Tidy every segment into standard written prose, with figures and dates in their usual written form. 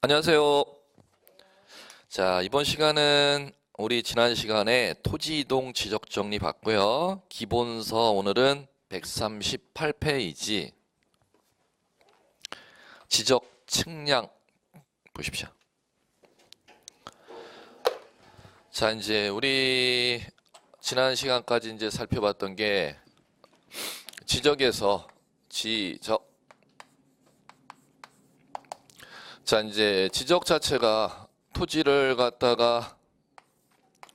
안녕하세요. 자, 이번 시간은 우리 지난 시간에 토지 이동 지적 정리 봤고요. 기본서 오늘은 138페이지 지적 측량 보십시오. 자, 이제 우리 지난 시간까지 이제 살펴봤던 게 지적에서 지적. 자, 이제 지적 자체가 토지를 갖다가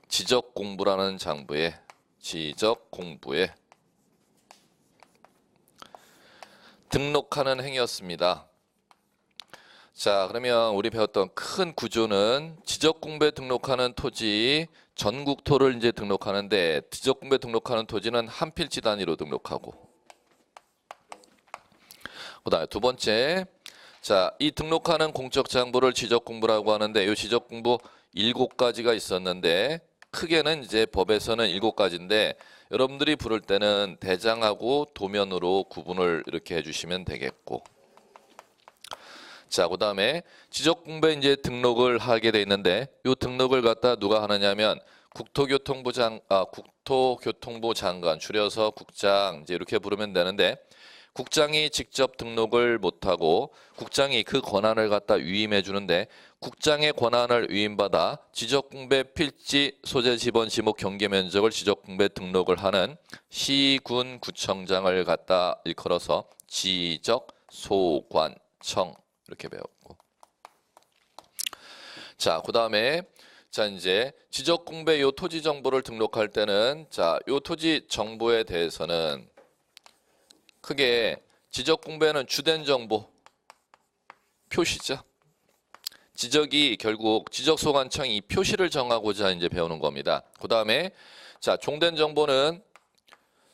지적 공부라는 장부에 지적 공부에 등록하는 행위였습니다. 자, 그러면 우리 배웠던 큰 구조는 지적 공부에 등록하는 토지 전국토를 이제 등록하는데 지적 공부에 등록하는 토지는 한 필지 단위로 등록하고 그다음에 두 번째 자, 이 등록하는 공적 장부를 지적 공부라고 하는데 이 지적 공부 7가지가 있었는데 크게는 이제 법에서는 7가지인데 여러분들이 부를 때는 대장하고 도면으로 구분을 이렇게 해주시면 되겠고 자, 그다음에 지적 공부에 이제 등록을 하게 돼 있는데 이 등록을 갖다 누가 하느냐면 국토교통부 장관 줄여서 국장 이제 이렇게 부르면 되는데 국장이 직접 등록을 못하고 국장이 그 권한을 갖다 위임해 주는데 국장의 권한을 위임받아 지적공배 필지 소재 지번 지목 경계 면적을 지적공배 등록을 하는 시군 구청장을 갖다 일컬어서 지적소관청 이렇게 배웠고 자, 그다음에 자, 이제 지적공배 요 토지 정보를 등록할 때는 자, 요 토지 정보에 대해서는 크게 지적 공부에는 주된 정보 표시죠. 지적이 결국 지적소관청이 이 표시를 정하고자 이제 배우는 겁니다. 그다음에 자, 종된 정보는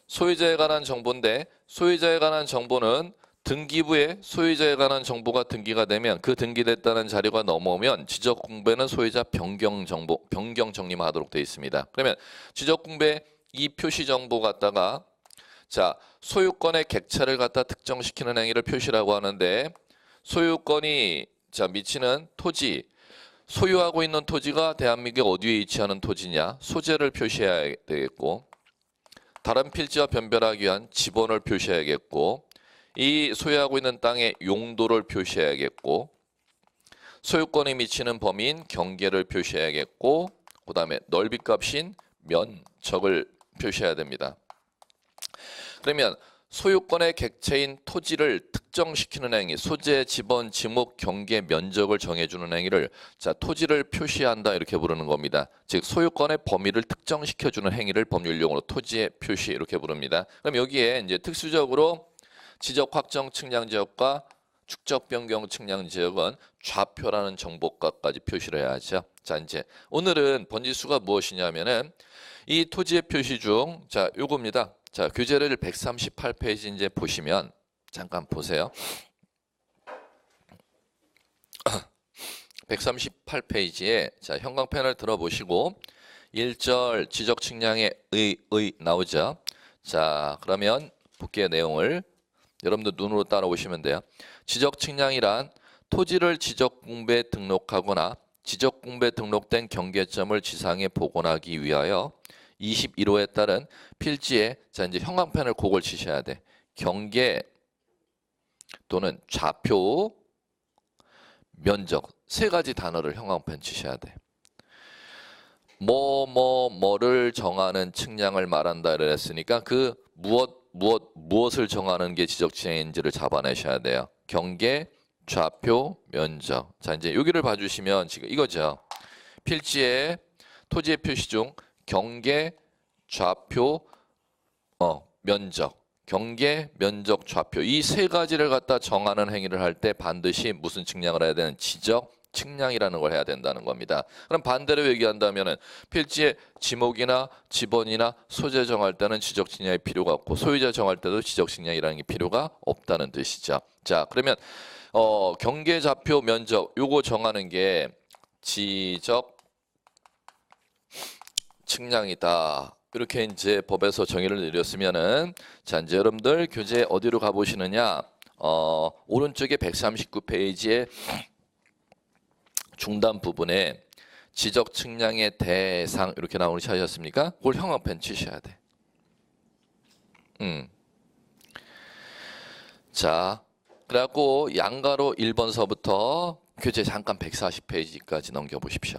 소유자에 관한 정보인데 소유자에 관한 정보는 등기부에 소유자에 관한 정보가 등기가 되면 그 등기됐다는 자료가 넘어오면 지적 공부에는 소유자 변경 정보 변경 정리만 하도록 되어 있습니다. 그러면 지적 공부에 이 표시 정보 갖다가 자, 소유권의 객차를 갖다 특정시키는 행위를 표시라고 하는데 소유권이 자 미치는 토지 소유하고 있는 토지가 대한민국 어디에 위치하는 토지냐 소재를 표시해야 되겠고 다른 필지와 변별하기 위한 지번을 표시해야겠고 이 소유하고 있는 땅의 용도를 표시해야겠고 소유권이 미치는 범위인 경계를 표시해야겠고 그 다음에 넓이값인 면적을 표시해야 됩니다. 그러면 소유권의 객체인 토지를 특정시키는 행위, 소재, 지번, 지목, 경계, 면적을 정해주는 행위를 자 토지를 표시한다 이렇게 부르는 겁니다. 즉 소유권의 범위를 특정시켜주는 행위를 법률용어로 토지의 표시 이렇게 부릅니다. 그럼 여기에 이제 특수적으로 지적 확정 측량 지역과 축적 변경 측량 지역은 좌표라는 정보값까지 표시를 해야 하죠. 자, 이제 오늘은 번지수가 무엇이냐면은 이 토지의 표시 중 자 요겁니다. 자, 교재를 138페이지 이제 보시면 잠깐 보세요. 138페이지에 자, 형광펜을 들어보시고 1절 지적 측량의 의 나오죠. 자, 그러면 볼게요. 내용을 여러분들 눈으로 따라오시면 돼요. 지적 측량이란 토지를 지적 공부에 등록하거나 지적 공부에 등록된 경계점을 지상에 복원하기 위하여 21호에 따른 필지에 자 이제 형광펜을 그걸 치셔야 돼. 경계 또는 좌표, 면적 세 가지 단어를 형광펜 치셔야 돼. 뭐를 정하는 측량을 말한다 그랬으니까 그 무엇을 정하는 게 지적 측량인지를 잡아내셔야 돼요. 경계, 좌표, 면적. 자 이제 여기를 봐주시면 지금 이거죠. 필지에 토지의 표시 중 경계, 좌표, 면적, 경계, 면적, 좌표 이 세 가지를 갖다 정하는 행위를 할 때 반드시 무슨 측량을 해야 되는 지적 측량이라는 걸 해야 된다는 겁니다. 그럼 반대로 얘기한다면은 필지의 지목이나 지번이나 소재 정할 때는 지적 측량이 필요가 없고 소유자 정할 때도 지적 측량이라는 게 필요가 없다는 뜻이죠. 자, 그러면 경계, 좌표, 면적 요거 정하는 게 지적 측량이다. 이렇게 이제 법에서 정의를 내렸으면은 자 이제 여러분들 교재 어디로 가보시느냐 오른쪽에 139페이지에 중단 부분에 지적 측량의 대상 이렇게 나오는 시 하셨습니까? 그걸 형광펜 치셔야 돼. 자, 그래갖고 양가로 1번서부터 교재 잠깐 140페이지까지 넘겨보십시오.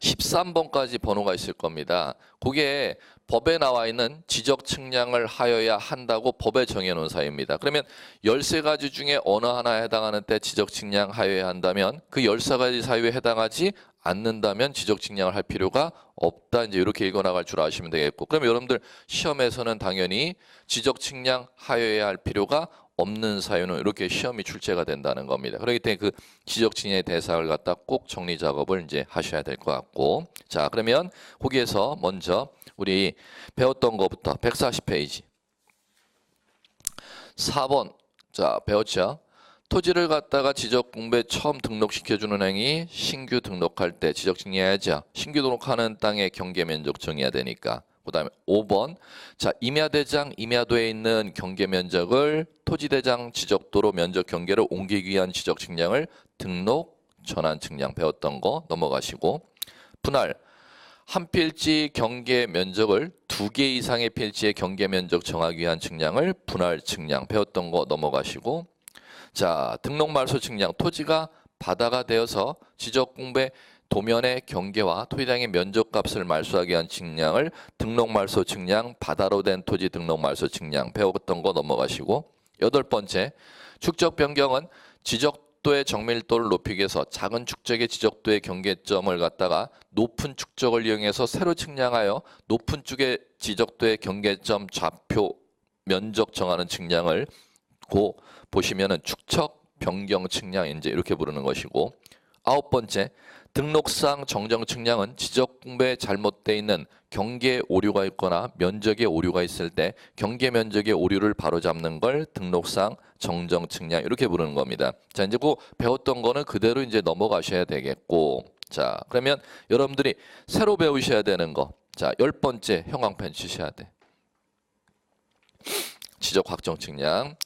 13번까지 번호가 있을 겁니다. 그게 법에 나와 있는 지적 측량을 하여야 한다고 법에 정해놓은 사유입니다. 그러면 13가지 중에 어느 하나에 해당하는 때 지적 측량 하여야 한다면 그 13가지 사유에 해당하지 않는다면 지적 측량을 할 필요가 없다. 이제 이렇게 읽어나갈 줄 아시면 되겠고, 그럼 여러분들 시험에서는 당연히 지적 측량 하여야 할 필요가 없는 사유는 이렇게 시험이 출제가 된다는 겁니다. 그렇기 때문에 그 지적 측량의 대상을 갖다 꼭 정리 작업을 이제 하셔야 될 것 같고, 자, 그러면 거기에서 먼저 우리 배웠던 것부터 140페이지 4번 자 배웠죠? 토지를 갖다가 지적 공부에 처음 등록시켜주는 행위, 신규 등록할 때 지적 측량해야죠. 신규 등록하는 땅의 경계 면적 정해야 되니까. 그 다음에 5번 자 임야대장 임야도에 있는 경계 면적을 토지대장 지적도로 면적 경계를 옮기기 위한 지적 측량을 등록 전환 측량 배웠던 거 넘어가시고, 분할 한 필지 경계 면적을 2개 이상의 필지의 경계 면적 정하기 위한 측량을 분할 측량 배웠던 거 넘어가시고, 자 등록 말소 측량 토지가 바다가 되어서 지적 공부의 도면의 경계와 토지량의 면적값을 말소하기 위한 측량을 등록 말소 측량 바다로 된 토지 등록 말소 측량 배웠던 거 넘어가시고, 8번째 축적 변경은 지적도의 정밀도를 높이기 위해서 작은 축적의 지적도의 경계점을 갖다가 높은 축적을 이용해서 새로 측량하여 높은 쪽의 지적도의 경계점 좌표 면적 정하는 측량을 고 보시면은 축척 변경 측량 이제 이렇게 부르는 것이고, 9번째 등록상 정정 측량은 지적 공부에 잘못되어 있는 경계 오류가 있거나 면적에 오류가 있을 때 경계 면적의 오류를 바로잡는 걸 등록상 정정 측량 이렇게 부르는 겁니다. 자, 이제 그 배웠던 거는 그대로 이제 넘어가셔야 되겠고, 자, 그러면 여러분들이 새로 배우셔야 되는 거. 자, 10번째 형광펜 치셔야 돼. 지적 확정 측량.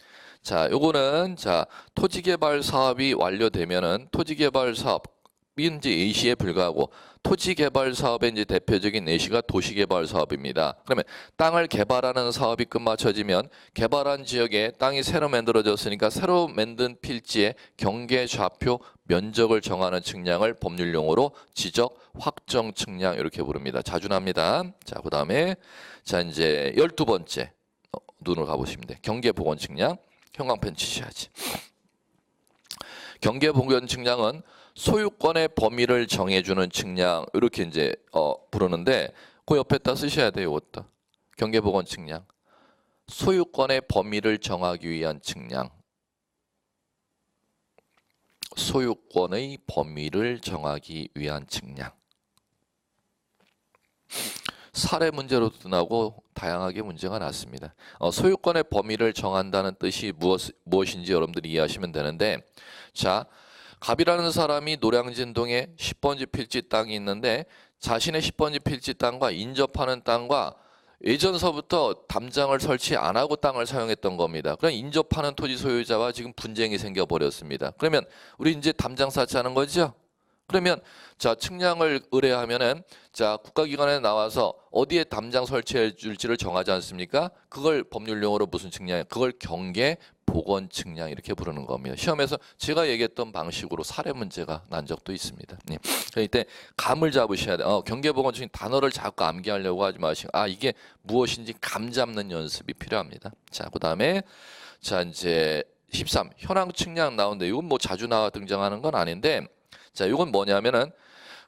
자, 요거는 자, 토지개발 사업이 완료되면은 토지개발 사업 이제 예시에 불과하고 토지개발 사업의 이제 대표적인 예시가 도시개발 사업입니다. 그러면 땅을 개발하는 사업이 끝마쳐지면 개발한 지역에 땅이 새로 만들어졌으니까 새로 만든 필지의 경계 좌표 면적을 정하는 측량을 법률 용어로 지적 확정 측량 이렇게 부릅니다. 자주 납니다. 자, 그다음에 자 이제 12번째 눈으로 가보시면 돼. 경계 복원 측량. 형광펜 치셔야지. 경계 복원 측량은 소유권의 범위를 정해주는 측량 이렇게 이제 부르는데 그 옆에다 쓰셔야 돼요. 이것도 경계 복원 측량. 소유권의 범위를 정하기 위한 측량. 소유권의 범위를 정하기 위한 측량. 사례 문제로도 나오고 다양하게 문제가 났습니다. 소유권의 범위를 정한다는 뜻이 무엇인지 여러분들이 이해하시면 되는데, 자, 갑이라는 사람이 노량진동에 10번지 필지 땅이 있는데 자신의 10번지 필지 땅과 인접하는 땅과 예전서부터 담장을 설치 안 하고 땅을 사용했던 겁니다. 그럼 인접하는 토지 소유자와 지금 분쟁이 생겨버렸습니다. 그러면 우리 이제 담장 쌓자는 거죠? 그러면 자 측량을 의뢰하면은 자 국가기관에 나와서 어디에 담장 설치해 줄지를 정하지 않습니까? 그걸 법률 용어로 무슨 측량? 그걸 경계 복원 측량 이렇게 부르는 겁니다. 시험에서 제가 얘기했던 방식으로 사례 문제가 난 적도 있습니다. 네. 이때 감을 잡으셔야 돼. 경계 복원 측량 단어를 자꾸 암기하려고 하지 마시고 이게 무엇인지 감 잡는 연습이 필요합니다. 자 그다음에 자 이제 13 현황 측량 나오는데 이건 뭐 자주 나와 등장하는 건 아닌데. 자, 이건 뭐냐면은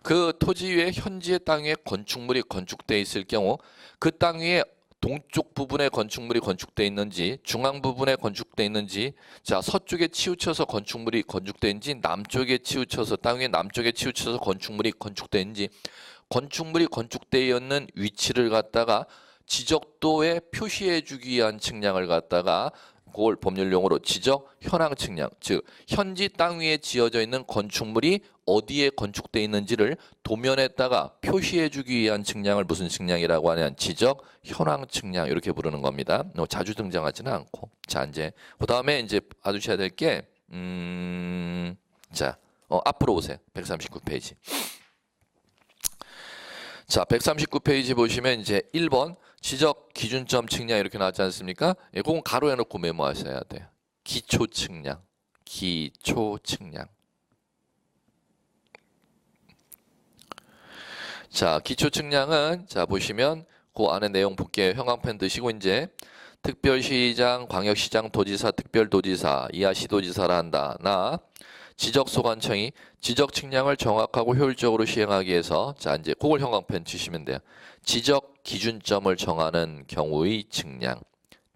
그 토지 위에 현지의 땅 위에 건축물이 건축돼 있을 경우 그 땅 위에 동쪽 부분에 건축물이 건축돼 있는지 중앙 부분에 건축돼 있는지 자 서쪽에 치우쳐서 건축물이 건축돼 있는지 남쪽에 치우쳐서 땅 위에 남쪽에 치우쳐서 건축물이 건축돼 있는지 건축물이 건축되어 있는 위치를 갖다가 지적도에 표시해 주기 위한 측량을 갖다가 그걸 법률 용어로 지적 현황 측량, 즉 현지 땅 위에 지어져 있는 건축물이 어디에 건축되어 있는지를 도면에다가 표시해 주기 위한 측량을 무슨 측량이라고 하냐면 지적 현황 측량 이렇게 부르는 겁니다. 자주 등장하지는 않고. 자 이제 그다음에 이제 봐주셔야 될 게 자 앞으로 오세요. 139페이지. 자, 139페이지 보시면 이제 1번 지적 기준점 측량 이렇게 나왔지 않습니까? 예, 그건 가로해 놓고 메모하셔야 돼요. 기초 측량. 기초 측량. 자, 기초 측량은 자, 보시면 그 안에 내용 볼게요. 형광펜 드시고 이제 특별시장, 광역시장, 도지사, 특별도지사, 이하 시도지사라 한다. 나 지적소관청이 지적 측량을 정확하고 효율적으로 시행하기 위해서 자 이제 그걸 형광펜 치시면 돼요. 지적 기준점을 정하는 경우의 측량.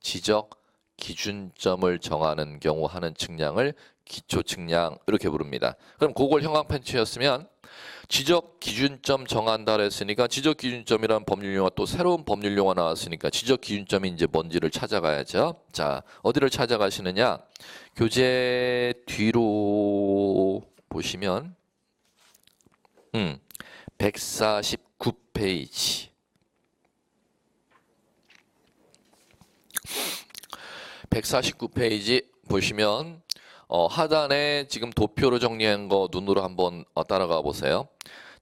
지적 기준점을 정하는 경우 하는 측량을 기초 측량 이렇게 부릅니다. 그럼 그걸 형광펜 치셨으면 지적 기준점 정한다 그랬으니까 지적 기준점이라는 법률 용어 또 새로운 법률 용어 나왔으니까 지적 기준점이 이제 뭔지를 찾아가야죠. 자, 어디를 찾아가시느냐? 교재 뒤로 보시면 149페이지. 149페이지 보시면 하단에 지금 도표로 정리한 거 눈으로 한번 따라가 보세요.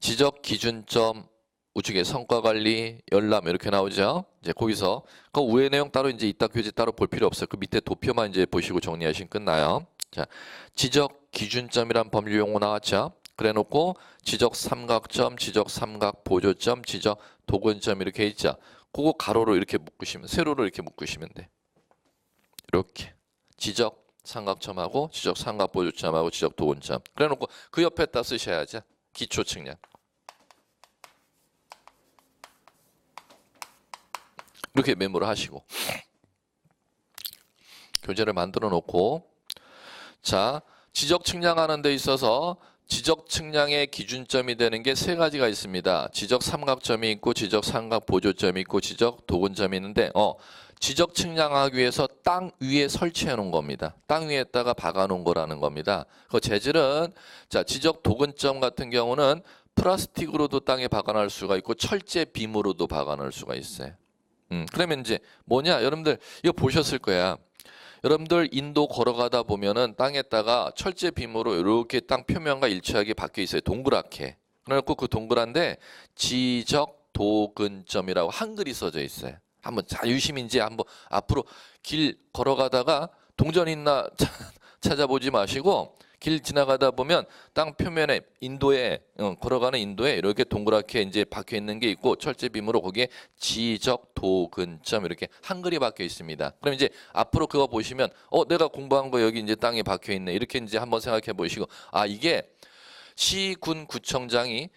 지적 기준점 우측에 성과관리 열람 이렇게 나오죠. 이제 거기서 그 위에 내용 따로 이제 이따 교재 따로 볼 필요 없어요. 그 밑에 도표만 이제 보시고 정리하시면 끝나요. 자, 지적 기준점이란 법률 용어 나왔죠. 그래놓고 지적 삼각점, 지적 삼각 보조점, 지적 도근점 이렇게 있죠. 그거 가로로 이렇게 묶으시면 세로로 이렇게 묶으시면 돼. 이렇게 지적 삼각점하고 지적 삼각 보조점하고 지적 도근점. 그래놓고 그 옆에다 쓰셔야죠. 기초 측량. 이렇게 메모를 하시고 교재를 만들어 놓고 자 지적 측량하는 데 있어서 지적 측량의 기준점이 되는 게 세 가지가 있습니다. 지적 삼각점이 있고 지적 삼각 보조점이 있고 지적 도근점이 있는데 지적 측량하기 위해서 땅 위에 설치해 놓은 겁니다. 땅 위에다가 박아 놓은 거라는 겁니다. 그 재질은 자 지적 도근점 같은 경우는 플라스틱으로도 땅에 박아 놓을 수가 있고 철제 빔으로도 박아 놓을 수가 있어요. 그러면 이제 뭐냐? 여러분들 이거 보셨을 거야. 여러분들 인도 걸어가다 보면은 땅에다가 철제 빔으로 이렇게 땅 표면과 일치하게 박혀 있어요. 동그랗게. 그래갖고 그 동그란데 지적 도근점이라고 한글이 써져 있어요. 한번 자 유심히 이제 한번 앞으로 길 걸어가다가 동전 있나 찾아보지 마시고 길 지나가다 보면 땅 표면에 인도에 걸어가는 인도에 이렇게 동그랗게 이제 박혀 있는 게 있고 철제 빔으로 거기에 지적 도근점 이렇게 한글이 박혀 있습니다. 그럼 이제 앞으로 그거 보시면 내가 공부한 거 여기 이제 땅에 박혀 있네 이렇게 이제 한번 생각해 보시고 이게 시군 구청장이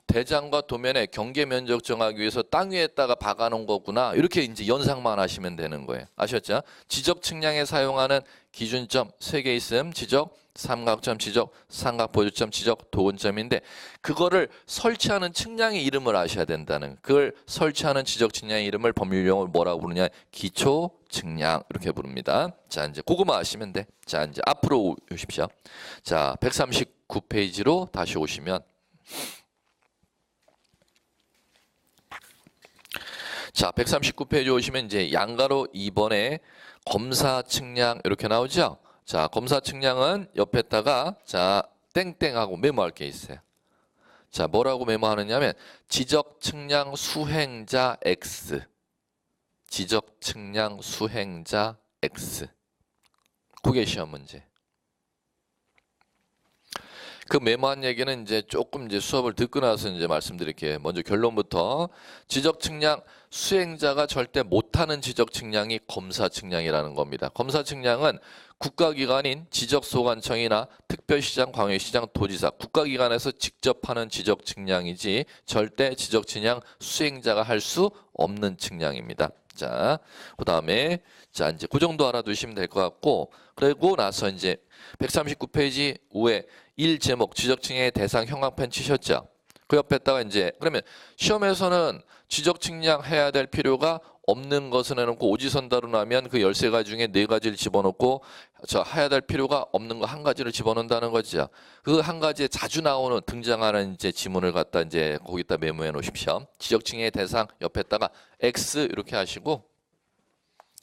대장과 도면의 경계 면적 정하기 위해서 땅 위에다가 박아 놓은 거구나 이렇게 이제 연상만 하시면 되는 거예요. 아셨죠? 지적 측량에 사용하는 기준점 3개 있음. 지적 삼각점, 지적 삼각 보조점, 지적 도근점인데 그거를 설치하는 측량의 이름을 아셔야 된다는 그걸 설치하는 지적 측량의 이름을 법률 용어로 뭐라고 부르냐? 기초 측량 이렇게 부릅니다. 자, 이제 그거만 아시면 돼. 자, 이제 앞으로 오십시오. 자, 139페이지로 다시 오시면 자, 139페이지 오시면 이제 양가로 2번에 검사 측량 이렇게 나오죠? 자, 검사 측량은 옆에다가 자, 땡땡하고 메모할 게 있어요. 자, 뭐라고 메모하느냐면 지적 측량 수행자 X. 지적 측량 수행자 X. 그게 시험 문제. 그 메모한 얘기는 이제 조금 이제 수업을 듣고 나서 이제 말씀드릴게요. 먼저 결론부터 지적 측량 수행자가 절대 못하는 지적 측량이 검사 측량이라는 겁니다. 검사 측량은 국가기관인 지적소관청이나 특별시장, 광역시장, 도지사, 국가기관에서 직접 하는 지적 측량이지 절대 지적 측량 수행자가 할 수 없는 측량입니다. 자, 그 다음에 자 이제 그 정도 알아두시면 될 것 같고 그리고 나서 이제 139페이지 위에 1제목 지적측량의 대상 형광펜 치셨죠? 그 옆에다가 이제 그러면 시험에서는 지적 측량해야 될 필요가 없는 것을 해놓고 오지선다로 나면 그 13가지 중에 4가지를 집어넣고 해야 될 필요가 없는 거 1가지를 집어넣는다는 거죠. 그 1가지에 자주 나오는 등장하는 이제 지문을 갖다 이제 거기다 메모해 놓으십시오. 지적 측량의 대상 옆에다가 X 이렇게 하시고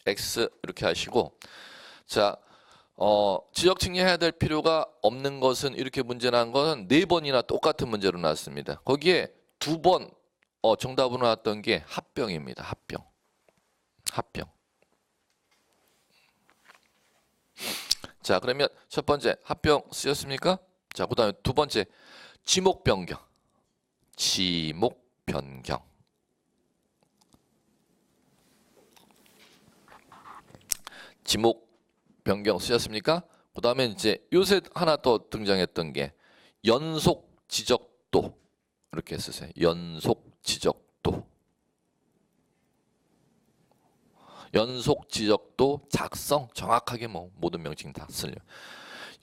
X 이렇게 하시고 자 지적 측량해야 될 필요가 없는 것은 이렇게 문제 난 것은 4번이나 똑같은 문제로 나왔습니다. 거기에 2번 정답으로 나왔던 게 합병입니다. 합병. 자, 그러면 첫 번째 합병 쓰였습니까? 자, 그 다음에 두 번째 지목 변경. 지목 변경 쓰였습니까? 그 다음에 이제 요새 하나 또 등장했던 게 연속 지적도. 이렇게 쓰세요. 연속 지적도. 연속 지적도 작성. 정확하게 모든 명칭 다 쓸려.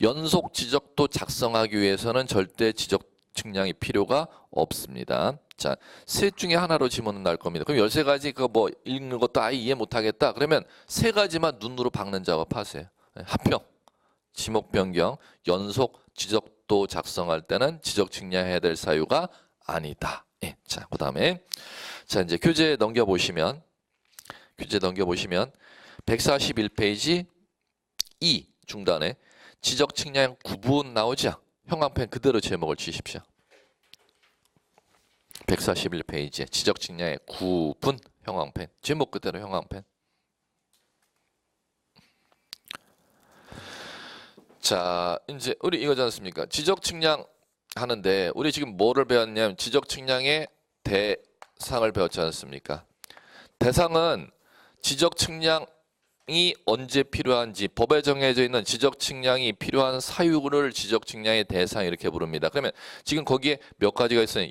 연속 지적도 작성하기 위해서는 절대 지적 측량이 필요가 없습니다. 자, 셋 중에 하나로 지문은 날 겁니다. 그럼 13가지 그거 읽는 것도 아예 이해 못하겠다. 그러면 3가지만 눈으로 박는 작업 하세요. 합병, 지목 변경, 연속 지적도 작성할 때는 지적 측량해야 될 사유가 아니다. 예, 자, 그 다음에 자 이제 교재 넘겨보시면 141페이지 2 중단에 지적 측량 구분 나오죠? 형광펜 그대로 제목을 치십시오. 141페이지에 지적 측량의 구분 형광펜. 제목 그대로 형광펜. 자, 이제 우리 이거지 않습니까? 지적 측량 하는데 우리 지금 뭐를 배웠냐면 지적 측량의 대상을 배웠지 않습니까? 대상은 지적 측량이 언제 필요한지 법에 정해져 있는 지적 측량이 필요한 사유를 지적 측량의 대상 이렇게 부릅니다. 그러면 지금 거기에 몇 가지가 있어요?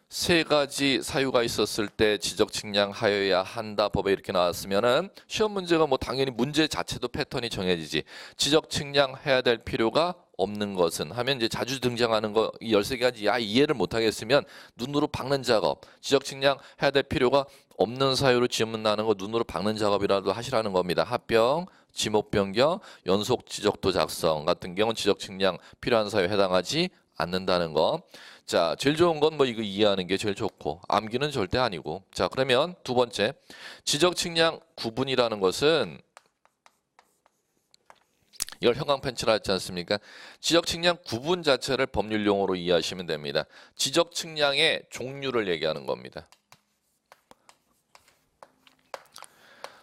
13가지 사유가 있었을 때 지적 측량하여야 한다 법에 이렇게 나왔으면은 시험 문제가 당연히 문제 자체도 패턴이 정해지지. 지적 측량해야 될 필요가 없는 것은 하면 이제 자주 등장하는 거 이 13가지 이해를 못 하겠으면 눈으로 박는 작업. 지적 측량해야 될 필요가 없는 사유로 지문 나는 거 눈으로 박는 작업이라도 하시라는 겁니다. 합병, 지목 변경, 연속 지적도 작성 같은 경우는 지적 측량 필요한 사유에 해당하지 않는다는 거. 자, 제일 좋은 건 이거 이해하는 게 제일 좋고 암기는 절대 아니고. 자, 그러면 두 번째 지적 측량 구분이라는 것은 이걸 형광펜 칠하 했지 않습니까? 지적 측량 구분 자체를 법률 용어로 이해하시면 됩니다. 지적 측량의 종류를 얘기하는 겁니다.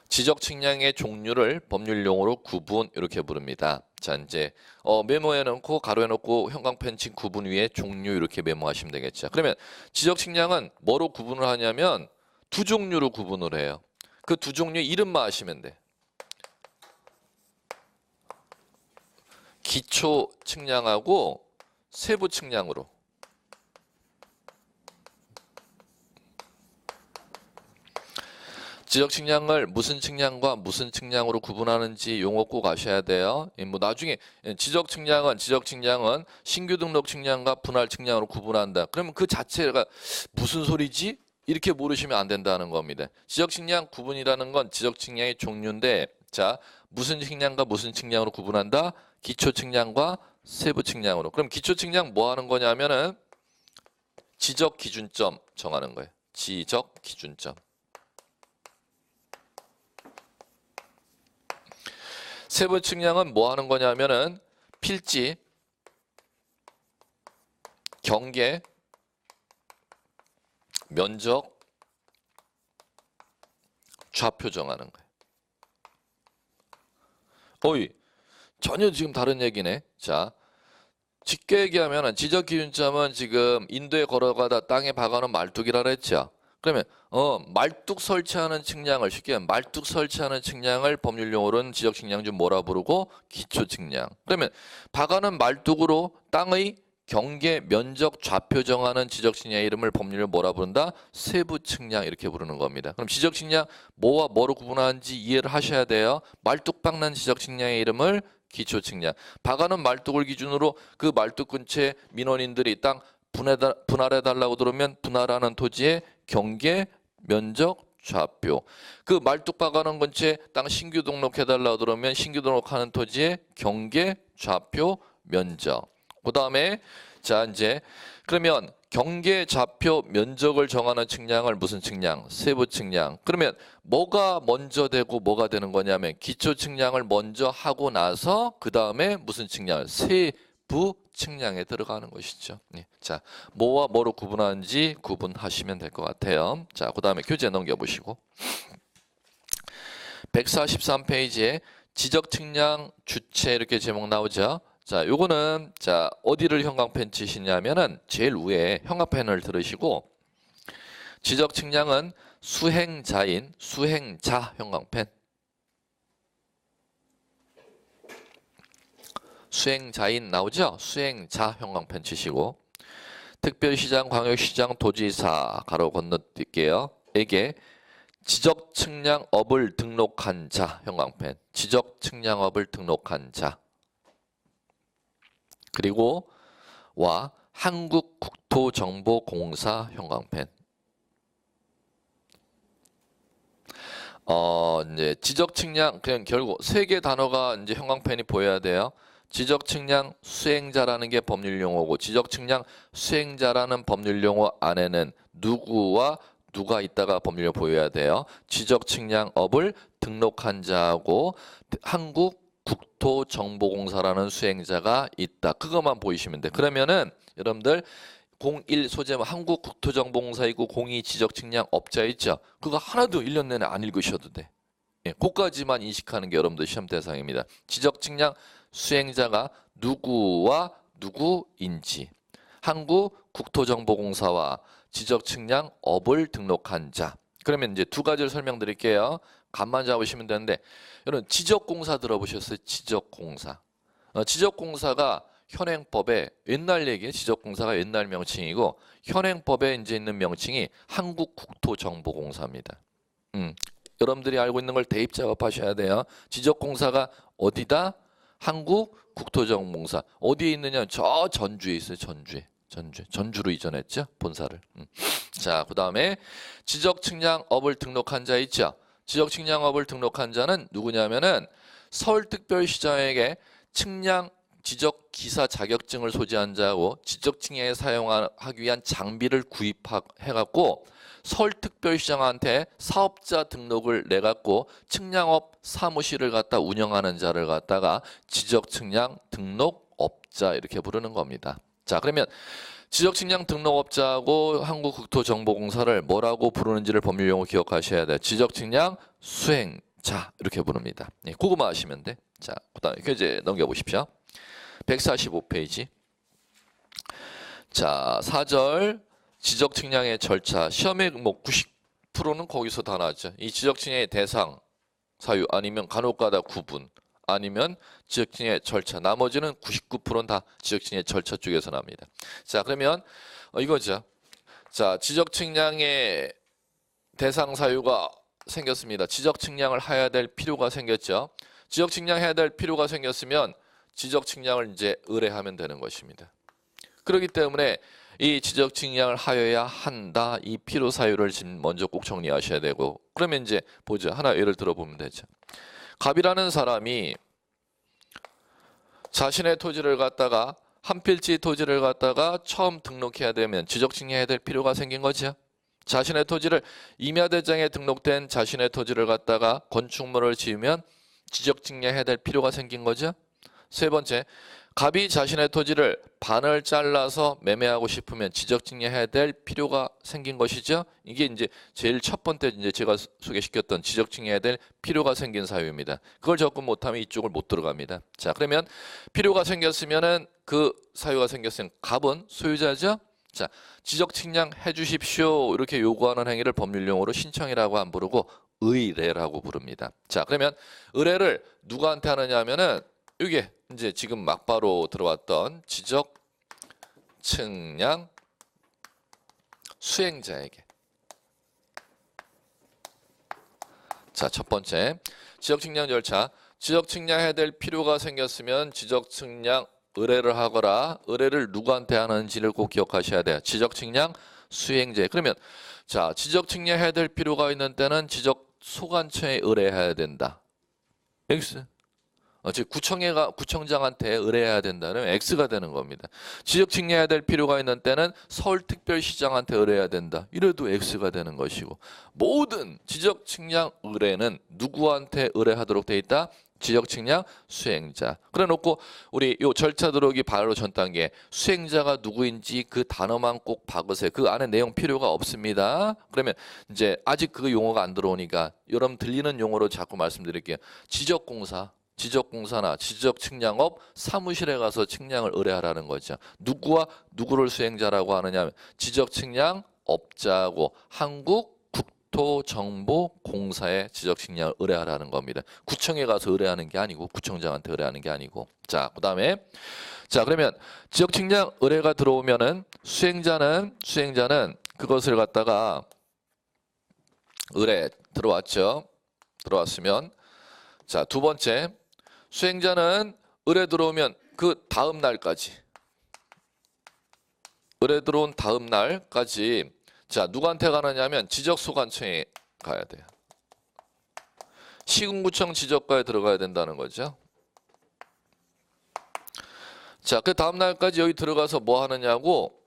지적 측량의 종류를 법률 용어로 구분 이렇게 부릅니다. 자, 이제 메모해 놓고 가로해 놓고 형광펜 친 구분 위에 종류 이렇게 메모하시면 되겠죠. 그러면 지적 측량은 뭐로 구분을 하냐면 두 종류로 구분을 해요. 그 두 종류 이름만 아시면 돼. 기초 측량하고 세부 측량으로. 지적 측량을 무슨 측량과 무슨 측량으로 구분하는지 용어 꼭 아셔야 돼요. 나중에 지적 측량은 신규 등록 측량과 분할 측량으로 구분한다. 그러면 그 자체가 무슨 소리지? 이렇게 모르시면 안 된다는 겁니다. 지적 측량 구분이라는 건 지적 측량의 종류인데, 자, 무슨 측량과 무슨 측량으로 구분한다? 기초 측량과 세부 측량으로. 그럼 기초 측량 뭐 하는 거냐면은 지적 기준점 정하는 거예요. 지적 기준점. 세부 측량은 뭐 하는 거냐면은 필지, 경계, 면적, 좌표 정하는 거예요. 전혀 지금 다른 얘기네. 자, 쉽게 얘기하면 지적 기준점은 지금 인도에 걸어가다 땅에 박아놓은 말뚝이라 그랬죠. 그러면 말뚝 설치하는 측량을 쉽게 하면 말뚝 설치하는 측량을 법률 용어로는 지적 측량 중 뭐라 부르고 기초 측량. 그러면 박아놓은 말뚝으로 땅의 경계, 면적, 좌표 정하는 지적 측량의 이름을 법률로 뭐라 부른다? 세부 측량 이렇게 부르는 겁니다. 그럼 지적 측량 뭐와 뭐로 구분하는지 이해를 하셔야 돼요. 말뚝 박는 지적 측량의 이름을 기초 측량. 박아놓은 말뚝을 기준으로 그 말뚝 근처에 민원인들이 땅 분할해달라고 들으면 분할하는 토지의 경계, 면적, 좌표. 그 말뚝 박아놓은 근처에 땅 신규 등록해달라고 들으면 신규 등록하는 토지의 경계, 좌표, 면적. 그 다음에 자, 이제 그러면 경계 좌표 면적을 정하는 측량을 무슨 측량? 세부 측량. 그러면 뭐가 먼저 되고 뭐가 되는 거냐면 기초 측량을 먼저 하고 나서 그 다음에 무슨 측량? 세부 측량에 들어가는 것이죠. 네. 자, 뭐와 뭐로 구분하는지 구분하시면 될 것 같아요. 자, 그 다음에 교재 넘겨보시고 143페이지에 지적 측량 주체 이렇게 제목 나오죠. 자, 요거는 자 어디를 형광펜 치시냐면은 제일 위에 형광펜을 들으시고 지적 측량은 수행자인 수행자 형광펜 수행자인 나오죠? 수행자 형광펜 치시고 특별시장, 광역시장, 도지사 가로 건너뛸게요. 에게 지적 측량업을 등록한 자 형광펜 지적 측량업을 등록한 자 그리고 와 한국국토정보공사 형광펜. 이제 지적 측량 그냥 결국 세 개 단어가 이제 형광펜이 보여야 돼요. 지적 측량 수행자라는 게 법률 용어고 지적 측량 수행자라는 법률 용어 안에는 누구와 누가 있다가 법률 보여야 돼요. 지적 측량업을 등록한 자하고 한국국토정보공사라는 수행자가 있다. 그것만 보이시면 돼. 그러면은 여러분들 01 소제목 한국국토정보공사 있고 02 지적측량업자 있죠. 그거 하나도 1년 내내 안 읽으셔도 돼. 예, 그까지만 인식하는 게 여러분들 시험 대상입니다. 지적측량 수행자가 누구와 누구인지 한국국토정보공사와 지적측량업을 등록한 자. 그러면 이제 두 가지를 설명드릴게요. 감만 잡으시면 되는데 여러분 지적공사 들어보셨어요? 지적공사. 지적공사가 현행법에 옛날 얘기예요. 지적공사가 옛날 명칭이고 현행법에 이제 있는 명칭이 한국국토정보공사입니다. 여러분들이 알고 있는 걸 대입 작업하셔야 돼요. 지적공사가 어디다? 한국국토정보공사. 어디에 있느냐? 저 전주에 있어요. 전주로 이전했죠. 본사를. 자, 그 다음에 지적측량업을 등록한 자 있죠. 지적측량업을 등록한 자는 누구냐면은 서울특별시장에게 측량 지적기사 자격증을 소지한 자고 지적측량에 사용하기 위한 장비를 구입해갖고 서울특별시장한테 사업자 등록을 내갖고 측량업 사무실을 갖다 운영하는 자를 갖다가 지적측량 등록업자 이렇게 부르는 겁니다. 자, 그러면 지적측량 등록업자하고 한국국토정보공사를 뭐라고 부르는지를 법률용어 기억하셔야 돼요. 지적측량 수행자 이렇게 부릅니다. 네, 그거만 하시면 돼. 자, 그 다음에 교재 넘겨보십시오. 145페이지. 자, 4절 지적측량의 절차. 시험에 뭐 90%는 거기서 다 나왔죠. 이 지적측량의 대상, 사유 아니면 간혹가다 구분 아니면 지적측량의 절차. 나머지는 99%는 다 지적측량의 절차 쪽에서 납니다. 자, 그러면 이거죠. 자, 지적측량의 대상 사유가 생겼습니다. 지적측량을 해야 될 필요가 생겼죠. 지적측량 해야 될 필요가 생겼으면 지적측량을 이제 의뢰하면 되는 것입니다. 그렇기 때문에 이 지적측량을 하여야 한다. 이 필요 사유를 지금 먼저 꼭 정리하셔야 되고 그러면 이제 보죠. 하나 예를 들어보면 되죠. 갑이라는 사람이 자신의 토지를 갖다가 한 필지 토지를 갖다가 처음 등록해야 되면 지적측량해야 될 필요가 생긴 거죠. 자신의 토지를 임야대장에 등록된 자신의 토지를 갖다가 건축물을 지으면 지적측량해야 될 필요가 생긴 거죠. 세 번째, 갑이 자신의 토지를 반을 잘라서 매매하고 싶으면 지적측량해야 될 필요가 생긴 것이죠. 이게 이제 제일 첫 번째 이제 제가 소개시켰던 지적측량해야 될 필요가 생긴 사유입니다. 그걸 접근 못하면 이쪽을 못 들어갑니다. 자, 그러면 필요가 생겼으면은 그 사유가 생겼으면 갑은 소유자죠. 자, 지적측량 해주십시오 이렇게 요구하는 행위를 법률용어로 신청이라고 안 부르고 의뢰라고 부릅니다. 자, 그러면 의뢰를 누구한테 하느냐 하면은 이게 이제 지금 막바로 들어왔던 지적측량 수행자에게. 자, 첫 번째 지적측량 절차. 지적측량해야 될 필요가 생겼으면 지적측량 의뢰를 하거라. 의뢰를 누구한테 하는지를 꼭 기억하셔야 돼요. 지적측량 수행자. 그러면 자, 지적측량해야 될 필요가 있는 때는 지적소관청에 의뢰해야 된다. 여기 있어요. 즉 구청장한테 의뢰해야 된다면 X가 되는 겁니다. 지적 측량해야 될 필요가 있는 때는 서울특별시장한테 의뢰해야 된다. 이래도 X가 되는 것이고 모든 지적 측량 의뢰는 누구한테 의뢰하도록 돼 있다? 지적 측량 수행자. 그래 놓고 우리 요 절차 들어오기 바로 전 단계 수행자가 누구인지 그 단어만 꼭 박으세요. 그 안에 내용 필요가 없습니다. 그러면 이제 아직 그 용어가 안 들어오니까 여러분 들리는 용어로 자꾸 말씀드릴게요. 지적공사나 지적측량업 사무실에 가서 측량을 의뢰하라는 거죠. 누구와 누구를 수행자라고 하느냐? 지적측량업자하고 한국국토정보공사에 지적측량을 의뢰하라는 겁니다. 구청에 가서 의뢰하는 게 아니고 구청장한테 의뢰하는 게 아니고. 자, 그다음에 그러면 지적측량 의뢰가 들어오면은 수행자는 그것을 갖다가 의뢰 들어왔으면 자, 두 번째 수행자는 의뢰 들어오면 그 다음 날까지 의뢰 들어온 다음 날까지 자, 누구한테 가느냐면 지적소관청에 가야 돼요. 시군구청 지적과에 들어가야 된다는 거죠. 자, 그 다음 날까지 여기 들어가서 뭐 하느냐고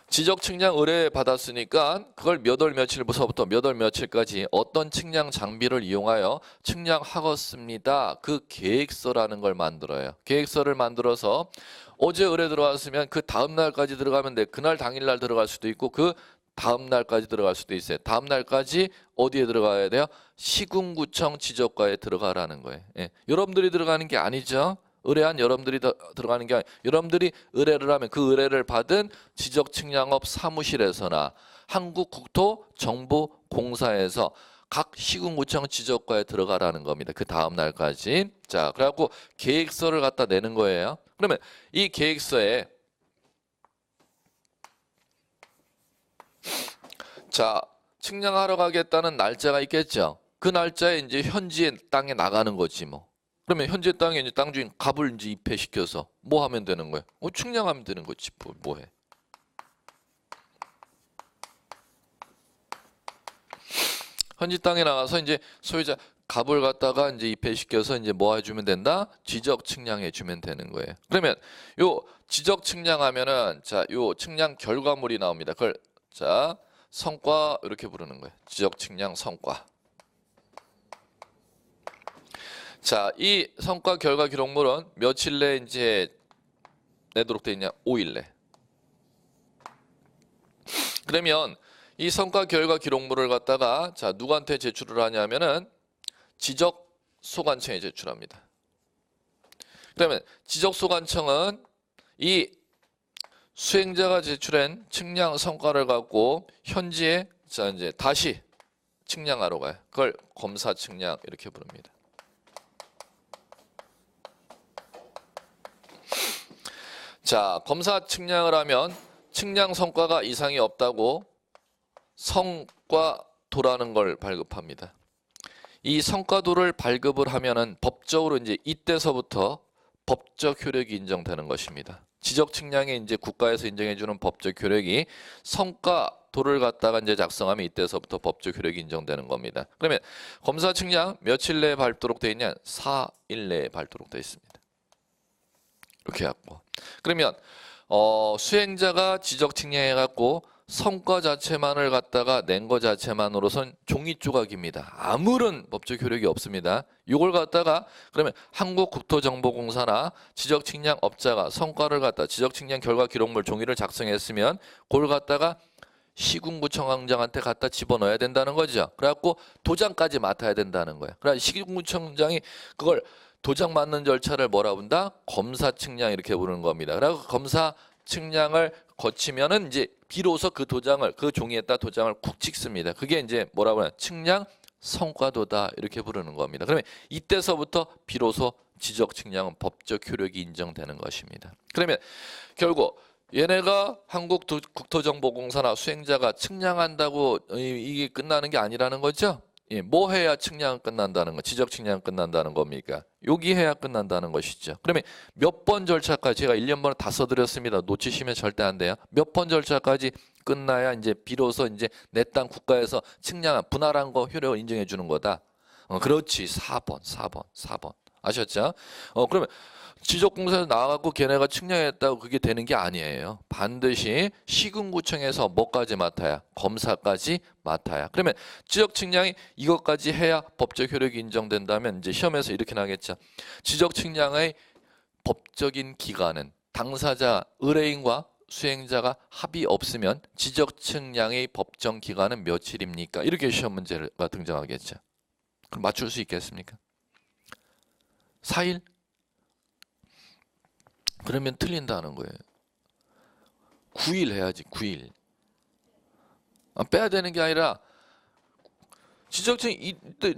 지적 측량 의뢰 받았으니까 그걸 몇 월 며칠부터 몇 월 며칠까지 어떤 측량 장비를 이용하여 측량하겠습니다. 그 계획서라는 걸 만들어요. 계획서를 만들어서 어제 의뢰 들어왔으면 그 다음 날까지 들어가면 돼. 그날 당일날 들어갈 수도 있고 그 다음 날까지 들어갈 수도 있어요. 다음 날까지 어디에 들어가야 돼요? 시군구청 지적과에 들어가라는 거예요. 예. 여러분들이 들어가는 게 아니죠. 의뢰한 여러분들이 들어가는 게 아니라 여러분들이 의뢰를 하면 그 의뢰를 받은 지적측량업 사무실에서나 한국국토정보공사에서 각 시군구청 지적과에 들어가라는 겁니다. 그 다음 날까지. 자, 그래갖고 계획서를 갖다 내는 거예요. 그러면 이 계획서에 자, 측량하러 가겠다는 날짜가 있겠죠. 그 날짜에 이제 현지의 땅에 나가는 거지 뭐. 그러면 현재 땅에 이제 땅 주인 갑을 이제 입회시켜서 뭐 하면 되는 거야? 측량하면 되는 거지. 뭐 해? 현지 땅에 나가서 이제 소유자 갑을 갖다가 이제 입회시켜서 이제 뭐 해주면 된다? 지적 측량해 주면 되는 거예요. 그러면 요 지적 측량하면은 자, 요 측량 결과물이 나옵니다. 그걸 자, 성과 이렇게 부르는 거예요. 지적 측량 성과. 자, 이 성과 결과 기록물은 며칠 내에 이제 내도록 되어 있냐? 5일 내. 그러면 이 성과 결과 기록물을 갖다가 자, 누구한테 제출을 하냐면은 지적소관청에 제출합니다. 그러면 지적소관청은 이 수행자가 제출한 측량 성과를 갖고 현지에 자, 이제 다시 측량하러 가요. 그걸 검사 측량 이렇게 부릅니다. 자, 검사 측량을 하면 측량 성과가 이상이 없다고 성과도라는 걸 발급합니다. 이 성과도를 발급을 하면은 법적으로 이제 이때서부터 법적 효력이 인정되는 것입니다. 지적 측량에 이제 국가에서 인정해 주는 법적 효력이 성과도를 갖다가 이제 작성하면 이때서부터 법적 효력이 인정되는 겁니다. 그러면 검사 측량 며칠 내에 발도록 되어 있냐? 4일 내에 발도록 되어 있습니다. 이렇게 갖고 그러면 수행자가 지적 측량해 갖고 성과 자체만을 갖다가 낸 거 자체만으로선 종이 조각입니다. 아무런 법적 효력이 없습니다. 이걸 갖다가 그러면 한국국토정보공사나 지적 측량 업자가 성과를 갖다 지적 측량 결과 기록물 종이를 작성했으면 그걸 갖다가 시군구청장한테 갖다 집어넣어야 된다는 거죠. 그래갖고 도장까지 맡아야 된다는 거예요. 그래서 시군구청장이 그걸 도장 맞는 절차를 뭐라 본다? 검사 측량 이렇게 부르는 겁니다. 그리고 검사 측량을 거치면은 이제 비로소 그 도장을 그 종이에다 도장을 쿡 찍습니다. 그게 이제 뭐라고 하냐? 측량 성과도다 이렇게 부르는 겁니다. 그러면 이때서부터 비로소 지적 측량은 법적 효력이 인정되는 것입니다. 그러면 결국 얘네가 한국국토정보공사나 수행자가 측량한다고 이게 끝나는 게 아니라는 거죠. 예, 뭐 해야 측량은 끝난다는 거, 지적 측량은 끝난다는 겁니까? 여기 해야 끝난다는 것이죠. 그러면 몇 번 절차까지 제가 1년번에 다 써드렸습니다. 놓치시면 절대 안 돼요. 몇 번 절차까지 끝나야 이제 비로소 이제 내 땅 국가에서 측량한 분할한 거 효력을 인정해 주는 거다. 그렇지. 4번. 아셨죠? 그러면 지적공사에서 나와갖고 걔네가 측량했다고 그게 되는 게 아니에요. 반드시 시군구청에서 뭐까지 맡아야? 검사까지 맡아야. 그러면 지적측량이 이것까지 해야 법적 효력이 인정된다면 이제 시험에서 이렇게 나겠죠. 지적측량의 법적인 기간은 당사자 의뢰인과 수행자가 합의 없으면 지적측량의 법정 기간은 며칠입니까? 이렇게 시험 문제가 등장하겠죠. 그럼 맞출 수 있겠습니까? 4일? 그러면 틀린다는 거예요. 9일 해야지. 9일. 빼야 되는 게 아니라 지적측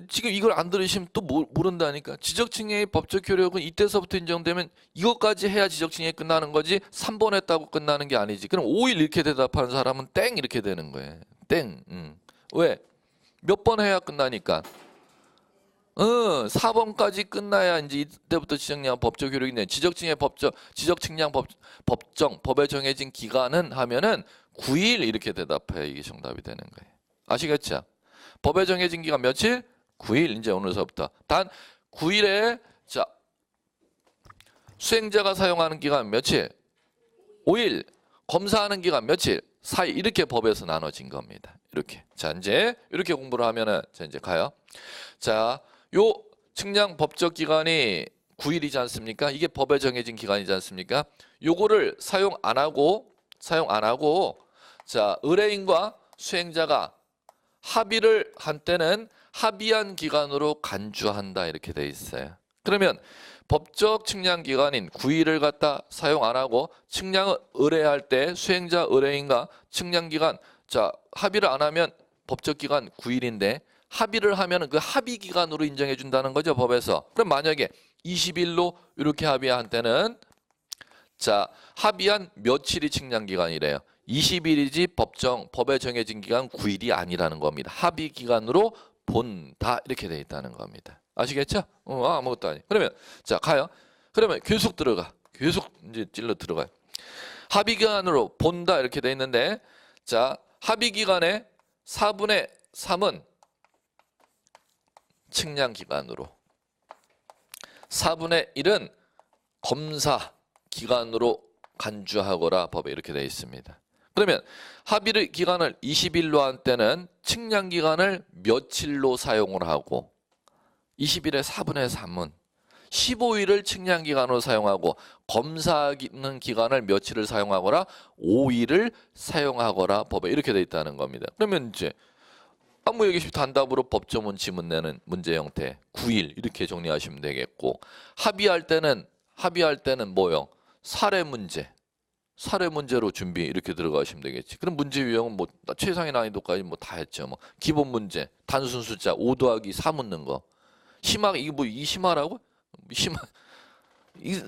지금 이걸 안 들으시면 또 모른다니까. 지적측량의 법적 효력은 이때서부터 인정되면 이것까지 해야 지적측량이 끝나는 거지 3번 했다고 끝나는 게 아니지. 그럼 5일 이렇게 대답하는 사람은 땡 이렇게 되는 거예요. 땡. 왜? 몇 번 해야 끝나니까. 4번까지 끝나야 이제 이때부터 지적측량 법적 효력이 있네. 지적측량 법정 법에 정해진 기간은 하면은 9일 이렇게 대답해야 이게 정답이 되는 거예요. 아시겠죠? 법에 정해진 기간 며칠? 9일. 이제 오늘서부터 단 9일에 자 수행자가 사용하는 기간 며칠? 5일. 검사하는 기간 며칠? 4일. 이렇게 법에서 나눠진 겁니다. 이렇게. 자 이제 이렇게 공부를 하면은 자 이제 가요. 자. 요 측량 법적 기간이 9일이지 않습니까? 이게 법에 정해진 기간이지 않습니까? 요거를 사용 안 하고 자 의뢰인과 수행자가 합의를 한 때는 합의한 기간으로 간주한다 이렇게 돼 있어요. 그러면 법적 측량 기간인 9일을 갖다 사용 안 하고 측량을 의뢰할 때 수행자 의뢰인과 측량 기간 자 합의를 안 하면 법적 기간 9일인데 합의를 하면 그 합의 기간으로 인정해 준다는 거죠, 법에서. 그럼 만약에 20일로 이렇게 합의한 때는 자, 합의한 며칠이 측량 기간이래요. 20일이지 법에 정해진 기간 9일이 아니라는 겁니다. 합의 기간으로 본다 이렇게 돼 있다는 겁니다. 아시겠죠? 아무것도 아니. 그러면 자, 가요. 그러면 계속 들어가. 계속 이제 찔러 들어가요. 합의 기간으로 본다 이렇게 돼 있는데 자, 합의 기간의 4분의 3은 측량 기간으로 4분의 1은 검사 기간으로 간주하거라 법에 이렇게 되어 있습니다. 그러면 합의 기간을 20일로 한 때는 측량 기간을 며칠로 사용을 하고 20일의 4분의 3은 15일을 측량 기간으로 사용하고 검사하는 기간을 며칠을 사용하거라 5일을 사용하거라 법에 이렇게 되어 있다는 겁니다. 그러면 이제 아무 얘기 없이 단답으로 법조문 지문 내는 문제 형태 9일 이렇게 정리하시면 되겠고 합의할 때는 뭐요? 사례 문제로 준비 이렇게 들어가시면 되겠지. 그럼 문제 유형은 뭐 최상의 난이도까지 뭐 다 했죠. 뭐 기본 문제 단순 숫자 5 더하기 4 묻는 거 심화 이게 뭐 이 심화라고? 심화 이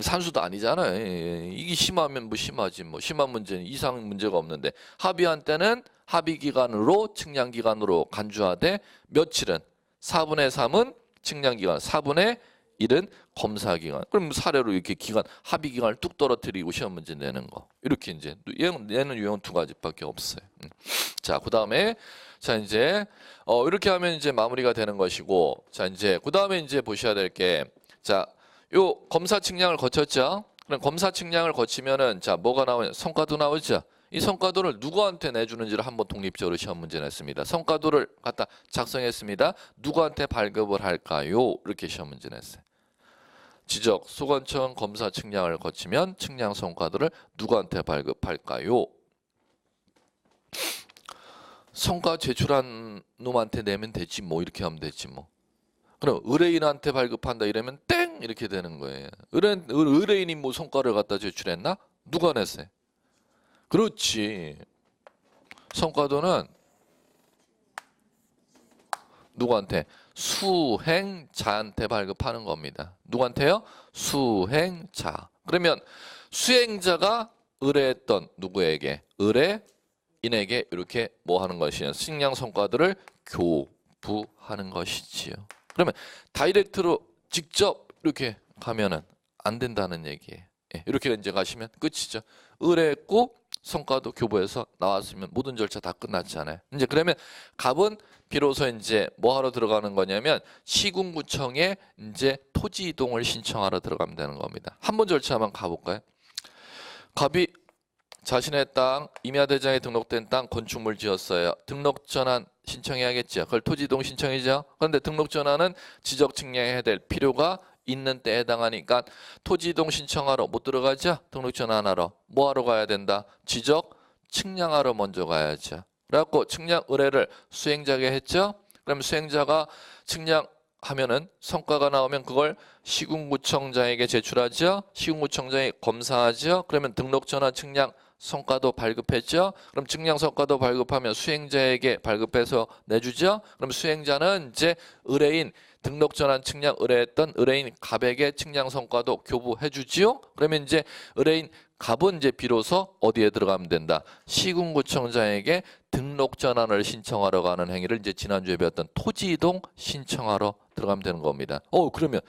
산수도 아니잖아요. 이게 심하면 뭐 심하지 뭐 심한 문제는 이상 문제가 없는데 합의한 때는 합의 기간으로 측량 기간으로 간주하되 며칠은 4분의 3은 측량 기간 4분의 1은 검사 기간. 그럼 사례로 이렇게 기간 합의 기간을 뚝 떨어뜨리고 시험 문제 내는 거. 이렇게 이제 내는 유형은 두 가지밖에 없어요. 자, 그다음에 자 이제 이렇게 하면 이제 마무리가 되는 것이고 자 이제 그다음에 이제 보셔야 될 게 자 요 검사 측량을 거쳤죠. 그럼 검사 측량을 거치면은 자 뭐가 나오냐? 성과도 나오죠. 이 성과도를 누구한테 내주는지를 한번 독립적으로 시험 문제 냈습니다. 성과도를 갖다 작성했습니다. 누구한테 발급을 할까요? 이렇게 시험 문제 냈어요. 지적, 소관청 검사 측량을 거치면 측량 성과도를 누구한테 발급할까요? 성과 제출한 놈한테 내면 되지 뭐 이렇게 하면 되지 뭐. 그럼 의뢰인한테 발급한다 이러면 땡 이렇게 되는 거예요. 의뢰인이 뭐 성과를 갖다 제출했나? 누가 냈어요? 그렇지. 성과도는 누구한테? 수행자한테 발급하는 겁니다. 누구한테요? 수행자. 그러면 수행자가 의뢰했던 누구에게? 의뢰인에게 이렇게 뭐 하는 것이냐? 측량 성과들을 교부하는 것이지요. 그러면 다이렉트로 직접 이렇게 가면은 안 된다는 얘기예요. 이렇게 이제 가시면 끝이죠. 의뢰했고 성과도 교부해서 나왔으면 모든 절차 다 끝났잖아요. 이제 그러면 갑은 비로소 이제 뭐 하러 들어가는 거냐면 시군구청에 이제 토지 이동을 신청하러 들어가면 되는 겁니다. 한 번 절차 한번 가볼까요? 갑이 자신의 땅, 임야대장에 등록된 땅 건축물 지었어요. 등록 전환 신청해야겠죠. 그걸 토지 이동 신청이죠. 그런데 등록 전환은 지적 측량해야 될 필요가 있는 때에 해당하니까 토지 이동 신청하러 못 들어가죠. 등록 전환하러 뭐 하러 가야 된다? 지적 측량하러 먼저 가야죠. 그래갖고 측량 의뢰를 수행자에게 했죠. 그럼 수행자가 측량하면은 성과가 나오면 그걸 시군구청장에게 제출하죠. 시군구청장이 검사하죠. 그러면 등록 전환 측량 성과도 발급했죠. 그럼 측량 성과도 발급하면 수행자에게 발급해서 내주죠. 그럼 수행자는 이제 의뢰인 등록 전환 측량 의뢰했던 의뢰인 갑에게 측량 성과도 교부해 주지요. 그러면 이제 의뢰인 갑은 이제 비로소 어디에 들어가면 된다. 시군구청장에게 등록 전환을 신청하러 가는 행위를 이제 지난주에 배웠던 토지 이동 신청하러 들어가면 되는 겁니다. 그러면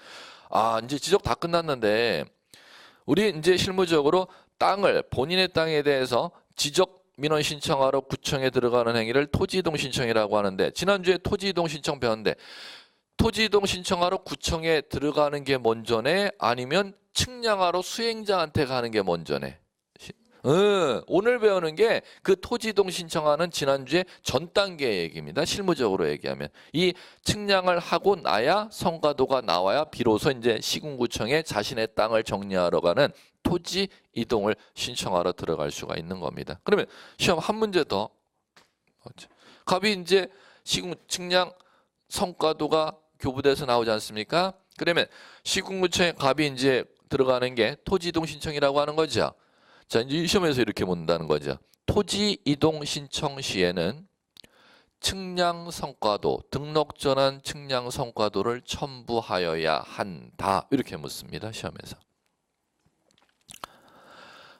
이제 지적 다 끝났는데 우리 이제 실무적으로 땅을 본인의 땅에 대해서 지적 민원 신청하러 구청에 들어가는 행위를 토지 이동 신청이라고 하는데 지난주에 토지 이동 신청 배웠는데 토지 이동 신청하러 구청에 들어가는 게 먼저네 아니면 측량하러 수행자한테 가는 게 먼저네. 오늘 배우는 게 그 토지 이동 신청하는 지난주에 전 단계 얘기입니다. 실무적으로 얘기하면 이 측량을 하고 나야 성과도가 나와야 비로소 이제 시군구청에 자신의 땅을 정리하러 가는 토지 이동을 신청하러 들어갈 수가 있는 겁니다. 그러면 시험 한 문제 더. 갑이 이제 시군 측량 성과도가 교부돼서 나오지 않습니까? 그러면 시군구청에 갑이 이제 들어가는 게 토지 이동 신청이라고 하는 거죠. 자, 이제 시험에서 이렇게 묻는다는 거죠. 토지 이동 신청 시에는 측량 성과도, 등록 전환 측량 성과도를 첨부하여야 한다. 이렇게 묻습니다. 시험에서.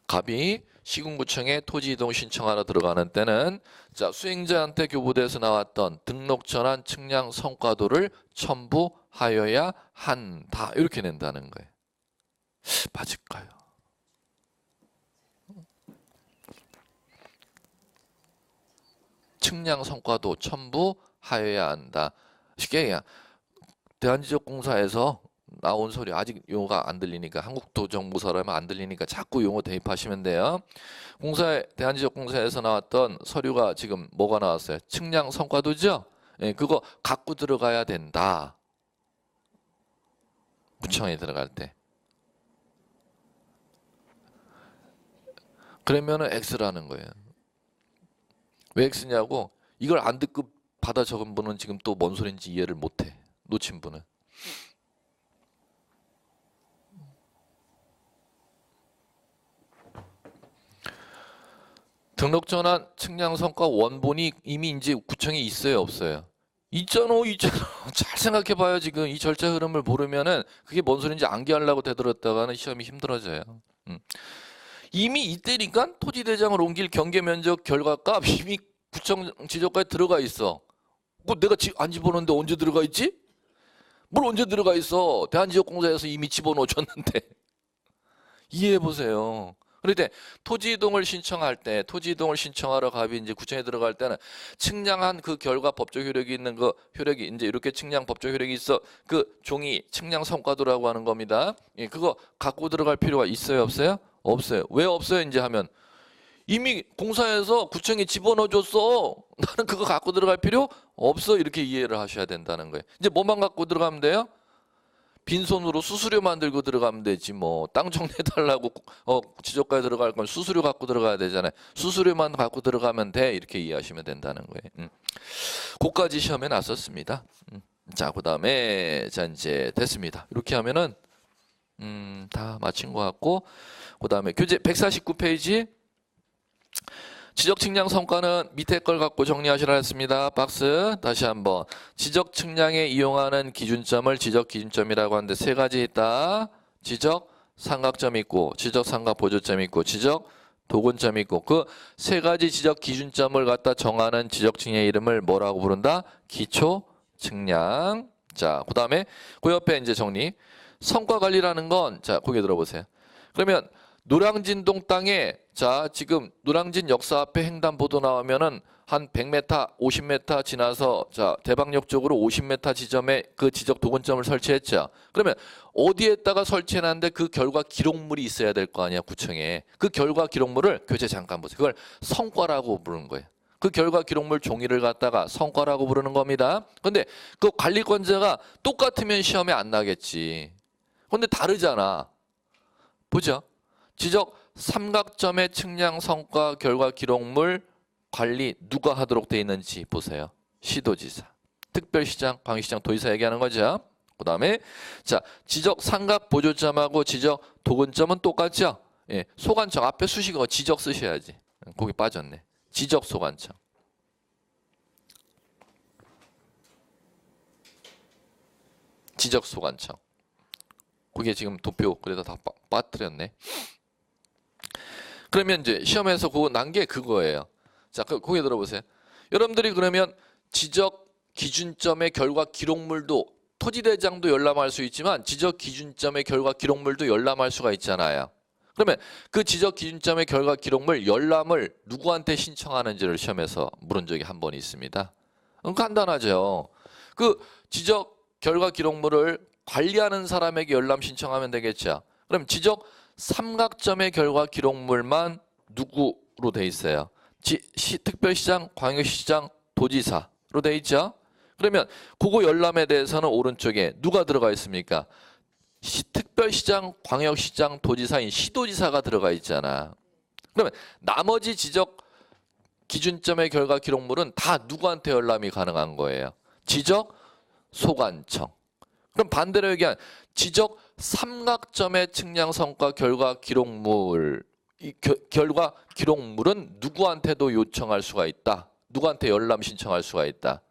갑이 시군구청에 토지 이동 신청하러 들어가는 때는 자, 수행자한테 교부돼서 나왔던 등록 전환 측량 성과도를 첨부하여야 한다. 이렇게 낸다는 거예요. 맞을까요? 측량 성과도 첨부하여야 한다. 쉽게 그냥 대한지적공사에서 나온 소리 아직 용어가 안 들리니까 한국도정부서라면 안 들리니까 자꾸 용어 대입하시면 돼요. 대한지적공사에서 나왔던 서류가 지금 뭐가 나왔어요? 측량 성과도죠? 예, 그거 갖고 들어가야 된다. 구청에 들어갈 때. 그러면은 X라는 거예요. 왜 X냐고 이걸 안 듣고 받아 적은 분은 지금 또 뭔 소리인지 이해를 못해. 놓친 분은. 등록 전환 측량 성과 원본이 이미 이제 구청에 있어요, 없어요? 있잖아. 잘 생각해 봐요. 지금 이 절차 흐름을 모르면은 그게 뭔 소리인지 암기하려고 되돌았다가는 시험이 힘들어져요. 이미 이때니까 토지대장을 옮길 경계 면적 결과값 이미 구청 지적과에 들어가 있어. 뭐 내가 안 집어넣는데 언제 들어가 있지? 뭘 언제 들어가 있어? 대한지적공사에서 이미 집어넣어줬는데. 이해해 보세요. 그럴 때 토지 이동을 신청할 때 토지 이동을 신청하러 갑이 이제 구청에 들어갈 때는 측량한 그 결과 법적 효력이 있는 그 효력이 이제 이렇게 측량 법적 효력이 있어 그 종이 측량 성과도라고 하는 겁니다. 예, 그거 갖고 들어갈 필요가 있어요, 없어요? 없어요. 왜 없어요? 이제 하면 이미 공사에서 구청에 집어넣어 줬어. 나는 그거 갖고 들어갈 필요 없어. 이렇게 이해를 하셔야 된다는 거예요. 이제 뭐만 갖고 들어가면 돼요? 빈손으로 수수료 만들고 들어가면 되지 뭐. 땅 정리해달라고 지적과에 들어갈 거면 수수료 갖고 들어가야 되잖아요. 수수료만 갖고 들어가면 돼. 이렇게 이해하시면 된다는 거예요. 그까지 시험에 났었습니다. 자, 그 다음에 자 이제 됐습니다. 이렇게 하면은 다 마친 것 같고 그 다음에 교재 149페이지 지적 측량 성과는 밑에 걸 갖고 정리하시라 했습니다. 박스 다시 한번 지적 측량에 이용하는 기준점을 지적 기준점이라고 하는데 세 가지 있다. 지적 삼각점 있고 지적 삼각 보조점 있고 지적 도근점 있고 그 세 가지 지적 기준점을 갖다 정하는 지적 측량의 이름을 뭐라고 부른다? 기초 측량. 자, 그 다음에 그 옆에 이제 정리. 성과 관리라는 건 자, 거기 들어보세요. 그러면 노량진동 땅에 자, 지금 노량진 역사 앞에 횡단보도 나오면은 한 100m, 50m 지나서 자, 대방역 쪽으로 50m 지점에 그 지적 도근점을 설치했죠. 그러면 어디에다가 설치해놨는데 그 결과 기록물이 있어야 될 거 아니야, 구청에. 그 결과 기록물을 교재 잠깐 보세요. 그걸 성과라고 부르는 거예요. 그 결과 기록물 종이를 갖다가 성과라고 부르는 겁니다. 근데 그 관리권자가 똑같으면 시험에 안 나겠지. 근데 다르잖아. 보죠. 지적 삼각점의 측량 성과 결과 기록물 관리 누가 하도록 돼 있는지 보세요. 시도지사, 특별시장, 광역시장, 도지사 얘기하는 거죠. 그 다음에 자, 지적 삼각 보조점하고 지적 도근점은 똑같죠. 예, 소관청 앞에 수식어 지적 쓰셔야지. 거기 빠졌네. 지적 소관청. 지적 소관청. 그게 지금 도표 그래도 다 빠뜨렸네. 그러면 이제 시험에서 그거 난 게 그거예요. 자, 거기 들어보세요. 여러분들이 그러면 지적 기준점의 결과 기록물도 토지대장도 열람할 수 있지만 지적 기준점의 결과 기록물도 열람할 수가 있잖아요. 그러면 그 지적 기준점의 결과 기록물 열람을 누구한테 신청하는지를 시험에서 물은 적이 한 번 있습니다. 간단하죠. 그 지적 결과 기록물을 관리하는 사람에게 열람 신청하면 되겠죠. 그럼 지적 삼각점의 결과 기록물만 누구로 돼 있어요? 특별시장, 광역시장, 도지사로 돼 있죠. 그러면 그거 열람에 대해서는 오른쪽에 누가 들어가 있습니까? 특별시장, 광역시장, 도지사인 시도지사가 들어가 있잖아. 그러면 나머지 지적 기준점의 결과 기록물은 다 누구한테 열람이 가능한 거예요? 지적 소관청. 그럼 반대로 얘기한 지적 삼각점의 측량 성과 결과 기록물, 결과 기록물은 누구한테도 요청할 수가 있다. 누구한테 열람 신청할 수가 있다.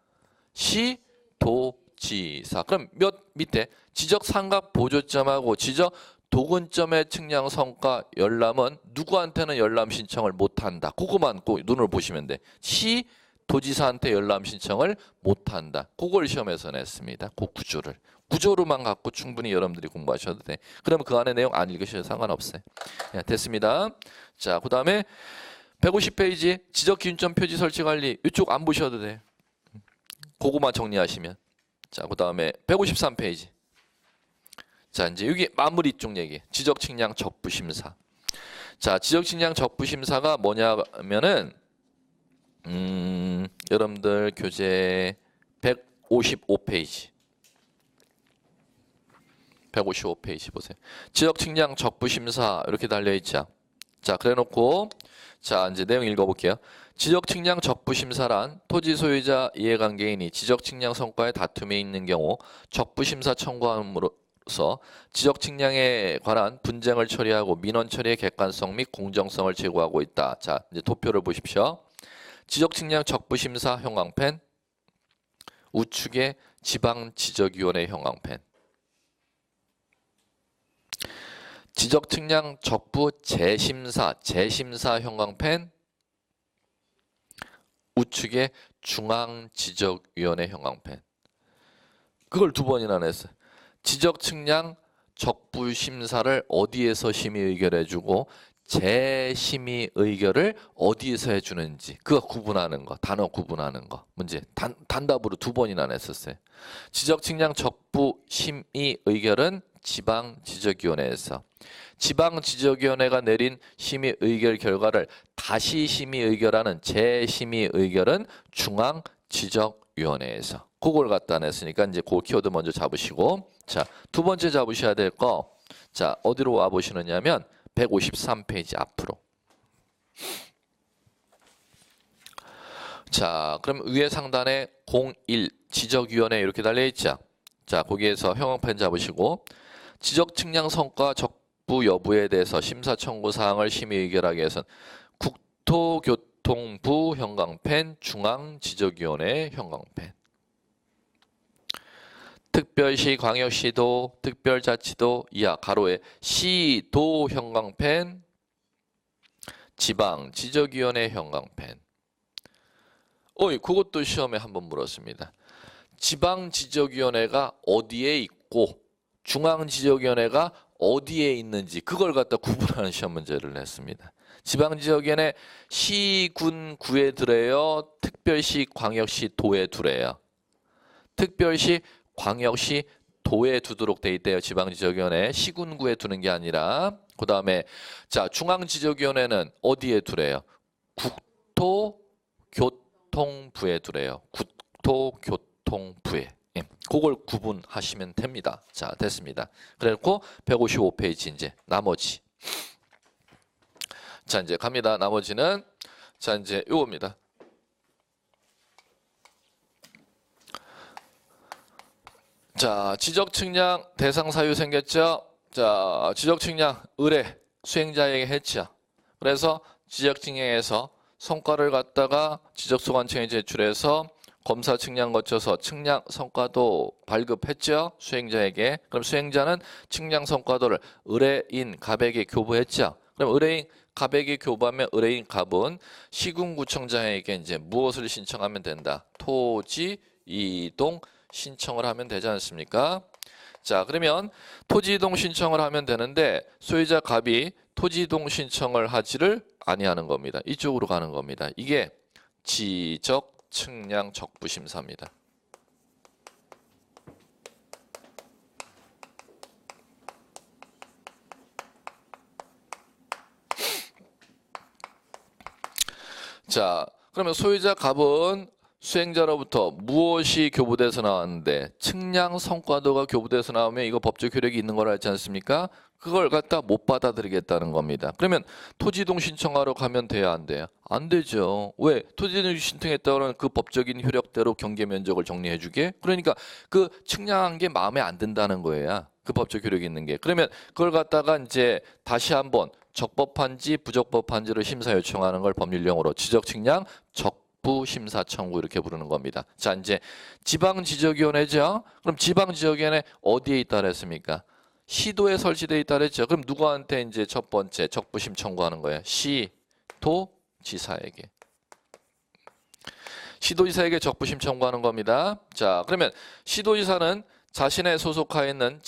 시도지사. 그럼 밑에 지적 삼각 보조점하고 지적 도근점의 측량 성과 열람은 누구한테는 열람 신청을 못한다. 그거만 꼭 눈으로 보시면 돼. 시도지사한테 열람 신청을 못한다. 그걸 시험에서 냈습니다. 그 구조를. 구조로만 갖고 충분히 여러분들이 공부하셔도 돼. 그러면 그 안에 내용 안 읽으셔도 상관없어요. 네, 됐습니다. 자, 그 다음에 150페이지 지적기준점 표지 설치 관리. 이쪽 안 보셔도 돼. 그거만 정리하시면. 자, 그 다음에 153페이지. 자, 이제 여기 마무리 쪽 얘기. 지적측량 적부심사. 자, 지적측량 적부심사가 뭐냐면은 여러분들 교재 155페이지. 155페이지 보세요. 지적측량 적부심사 이렇게 달려있죠. 자, 그래놓고 자, 이제 내용 읽어볼게요. 지적측량 적부심사란 토지 소유자 이해관계인이 지적측량 성과에 다툼이 있는 경우 적부심사 청구함으로써 지적측량에 관한 분쟁을 처리하고 민원 처리의 객관성 및 공정성을 제고하고 있다. 자, 이제 도표를 보십시오. 지적측량 적부심사 형광펜, 우측에 지방지적위원회 형광펜. 지적측량 적부 재심사 형광펜, 우측에 중앙지적위원회 형광펜. 그걸 두 번이나 냈어요. 지적측량 적부심사를 어디에서 심의 의결해주고 재심의 의결을 어디에서 해주는지 그거 구분하는 거, 단어 구분하는 거 문제 단답으로 두 번이나 냈었어요. 지적측량 적부심의 의결은 지방지적위원회에서, 지방지적위원회가 내린 심의 의결 결과를 다시 심의 의결하는 재심의 의결은 중앙지적위원회에서. 그걸 갖다 냈으니까 이제 그 키워드 먼저 잡으시고, 자, 두 번째 잡으셔야 될 거, 자, 어디로 와 보시느냐면 153페이지 앞으로. 자, 그럼 위에 상단에 01 지적위원회 이렇게 달려 있죠. 자, 거기에서 형광펜 잡으시고, 지적측량 성과 적부 여부에 대해서 심사 청구 사항을 심의 의결하기 위해서는 국토교통부 형광펜, 중앙지적위원회 형광펜, 특별시, 광역시도, 특별자치도 이하 가로에 시도 형광펜, 지방지적위원회 형광펜. 그것도 시험에 한번 물었습니다. 지방지적위원회가 어디에 있고 중앙지적위원회가 어디에 있는지 그걸 갖다 구분하는 시험 문제를 냈습니다. 지방지역위원회 시군 구에 두래요? 특별시 광역시 도에 두래요? 특별시 광역시 도에 두도록 돼 있대요. 지방지적위원회 시군구에 두는 게 아니라. 그 다음에 자 중앙지적위원회는 어디에 두래요? 국토교통부에 두래요. 국토교통부에. 예, 그걸 구분하시면 됩니다. 자 됐습니다. 그래놓고 155페이지 이제 나머지. 자 이제 갑니다. 나머지는 자 이제 요겁니다. 자, 지적 측량 대상 사유 생겼죠? 자, 지적 측량 의뢰 수행자에게 했죠. 그래서 지적 측량에서 성과를 갖다가 지적소관청에 제출해서 검사 측량 거쳐서 측량 성과도 발급했죠. 수행자에게. 그럼 수행자는 측량 성과도를 의뢰인 갑에게 교부했죠. 그럼 의뢰인 갑에게 교부하면 의뢰인 갑은 시군구청장에게 이제 무엇을 신청하면 된다? 토지 이동 신청을 하면 되지 않습니까? 자 그러면 토지 이동 신청을 하면 되는데 소유자 갑이 토지 이동 신청을 하지를 아니하는 겁니다. 이쪽으로 가는 겁니다. 이게 지적 측량 적부 심사입니다. 자 그러면 소유자 갑은 수행자로부터 무엇이 교부돼서 나왔는데 측량 성과도가 교부돼서 나오면 이거 법적 효력이 있는 거라 했지 않습니까? 그걸 갖다 못 받아들이겠다는 겁니다. 그러면 토지이동 신청하러 가면 돼야 안 돼요? 안 되죠. 왜? 토지이동 신청했다고는 그 법적인 효력대로 경계 면적을 정리해 주게? 그러니까 그 측량한 게 마음에 안 든다는 거예요. 그 법적 효력이 있는 게. 그러면 그걸 갖다가 이제 다시 한번 적법한지 부적법한지를 심사 요청하는 걸 법률용어로 지적 측량 적부 심사 청구 이렇게 부르는 겁니다. 자 이제 지방지적위원회죠. 그럼 지방지적위원회 어디에 있다 그랬습니까? 시도에 설치되어 있다 그랬죠. 그럼 누구한테 이제 첫 번째 적부심 청구하는 거예요? 시도지사에게. 시도지사에게 적부심 청구하는 겁니다. 자 그러면 시도지사는 자신의 소속하에 있는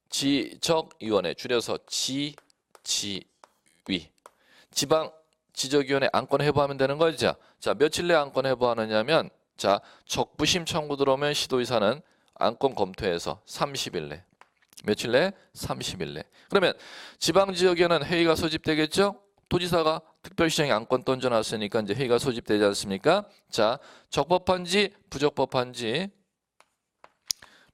지방지적위원회 줄여서 지지위 지방지적위원회 안건 해부하면 되는 거죠. 자 며칠 내에 안건 해부하느냐면 자 적부심 청구 들어오면 시도지사는 안건 검토해서 30일 내. 며칠 내? 30일 내. 그러면 지방지역에는 회의가 소집되겠죠? 도지사가 특별시장에 안건 던져놨으니까 이제 회의가 소집되지 않습니까? 자, 적법한지 부적법한지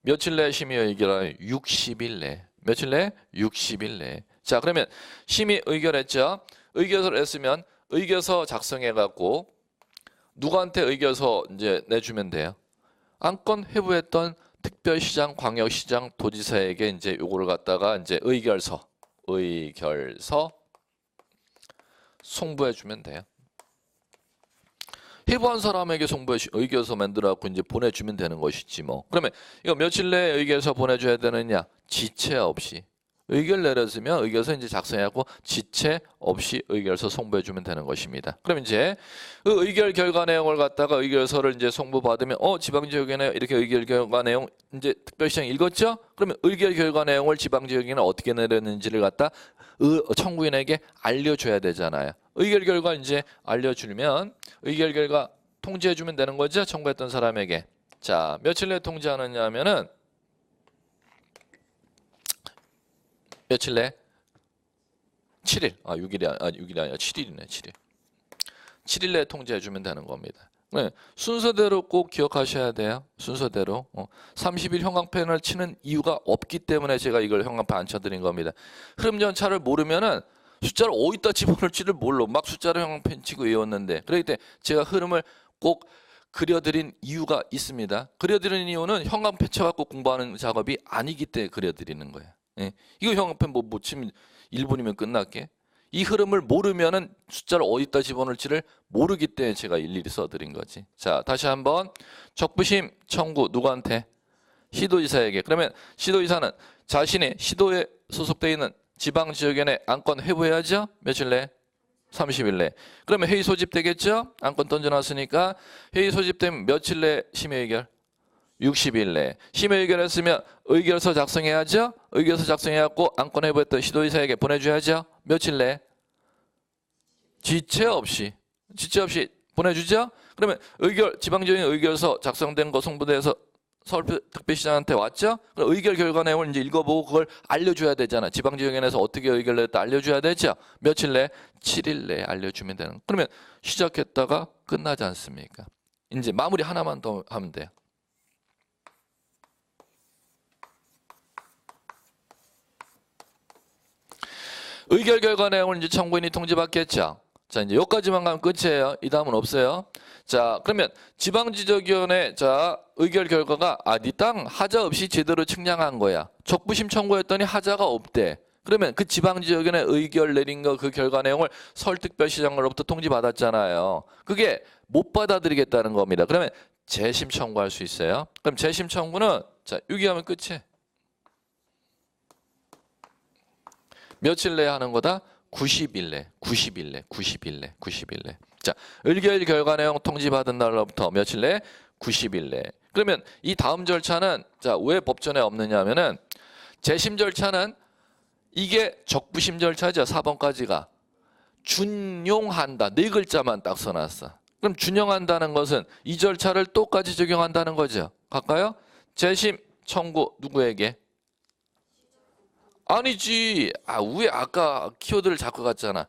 며칠 내 심의 의결하여 60일 내. 며칠 내? 60일 내. 자, 그러면 심의 의결했죠? 의결서를 했으면 의결서 작성해갖고 누구한테 의결서 이제 내주면 돼요? 안건 회부했던 특별시장, 광역시장, 도지사에게 이제 요거를 갖다가 이제 의결서 송부해 주면 돼요. 회부한 사람에게 송부해 의결서 만들어 갖고 이제 보내주면 되는 것이지 뭐. 그러면 이거 며칠 내에 의결서 보내줘야 되느냐? 지체 없이. 의결 내렸으면 의결서 이제 작성해갖고 지체 없이 의결서 송부해 주면 되는 것입니다. 그럼 이제 그 의결 결과 내용을 갖다가 의결서를 이제 송부 받으면 지방지역위원회 이렇게 의결 결과 내용 이제 특별시장 읽었죠? 그러면 의결 결과 내용을 지방지역위원회 어떻게 내렸는지를 갖다 청구인에게 알려줘야 되잖아요. 의결 결과 이제 알려주면 의결 결과 통지해 주면 되는 거죠? 청구했던 사람에게. 자 며칠 내에 통지하느냐 하면은 며칠 내? 7일. 6일이 아니라 7일이네. 7일. 7일 내에 통지해 주면 되는 겁니다. 네, 순서대로 꼭 기억하셔야 돼요. 순서대로. 30일 형광펜을 치는 이유가 없기 때문에 제가 이걸 형광펜 안 쳐드린 겁니다. 흐름전차를 모르면은 숫자를 어디다 집어넣을지를 몰라. 막 숫자를 형광펜 치고 외웠는데. 그렇기 때문에 제가 흐름을 꼭 그려드린 이유가 있습니다. 그려드리는 이유는 형광펜 쳐갖고 공부하는 작업이 아니기 때문에 그려드리는 거예요. 예. 이거 형광펜 뭐 치면 1분이면 끝날게. 이 흐름을 모르면은 숫자를 어디다 집어넣을지를 모르기 때문에 제가 일일이 써드린 거지. 자, 다시 한번 적부심 청구 누구한테? 시도지사에게. 그러면 시도지사는 자신의 시도에 소속되어 있는 지방지역위원회 안건 회부해야죠. 며칠 내? 30일 내. 그러면 회의 소집되겠죠? 안건 던져놨으니까 회의 소집되면 며칠 내 심의 의결? 60일 내. 심의 의결했으면 의결서 작성해야죠. 의결서 작성해갖고 안건 회부했던 시도지사에게 보내줘야죠. 며칠 내? 지체 없이 보내주죠. 그러면 지방지역의 의결서 작성된 거 송부대에서 서울특별시장한테 왔죠. 그럼 의결 결과 내용을 이제 읽어보고 그걸 알려줘야 되잖아. 지방지역위원회에서 어떻게 의결 냈다 알려줘야 되죠. 며칠 내? 7일 내에 알려주면 되는. 그러면 시작했다가 끝나지 않습니까? 이제 마무리 하나만 더 하면 돼요. 의결 결과 내용을 이제 청구인이 통지받겠죠. 자, 이제 여기까지만 가면 끝이에요. 이 다음은 없어요. 자, 그러면 지방지적위원회 의결 결과가 네 땅 하자 없이 제대로 측량한 거야. 적부심 청구했더니 하자가 없대. 그러면 그 지방지적위원회 의결 내린 거 그 결과 내용을 서울특별시장으로부터 통지받았잖아요. 그게 못 받아들이겠다는 겁니다. 그러면 재심 청구할 수 있어요. 그럼 재심 청구는 유기하면 끝이에요. 며칠 내에 하는 거다? 90일 내. 자, 의결 결과 내용 통지받은 날로부터 며칠 내에? 90일 내. 그러면 이 다음 절차는 왜 법전에 없느냐 하면은 재심 절차는 이게 적부심 절차죠. 4번까지가. 준용한다. 네 글자만 딱 써놨어. 그럼 준용한다는 것은 이 절차를 똑같이 적용한다는 거죠. 갈까요? 재심 청구 누구에게? 아니지. 왜 아까 키워드를 자꾸 갔잖아.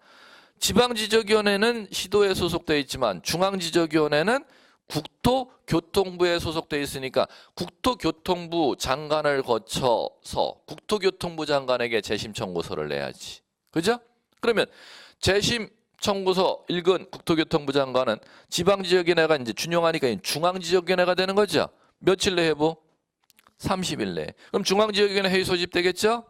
지방지적위원회는 시도에 소속돼 있지만 중앙지적위원회는 국토교통부에 소속돼 있으니까 국토교통부 장관을 거쳐서 국토교통부 장관에게 재심 청구서를 내야지. 그죠? 그러면 재심 청구서 읽은 국토교통부 장관은 지방지적위원회가 이제 준용하니까 중앙지적위원회가 되는 거죠. 며칠 내 해보? 30일 내. 그럼 중앙지적위원회 회의 소집되겠죠?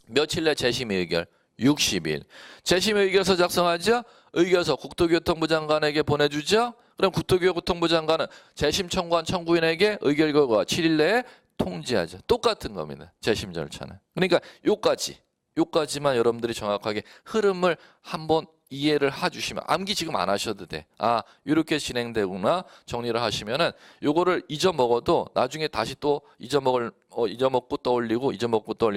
며칠 내 재심 의결? 60일. 재심 의결서 작성하죠? 의결서 국토교통부 장관에게 보내주죠? 그럼 국토교통부 장관은 재심 청구한 청구인에게 의결 결과 7일 내에 통지하죠. 똑같은 겁니다. 재심 절차는. 그러니까 요까지만 여러분들이 정확하게 흐름을 한번 이해를 해주시면 암기 지금 안 하셔도 돼. 이렇게 진행되구나 정리를 하시면은 요거를 잊어먹어도 나중에 다시 또 잊어먹고 떠올리고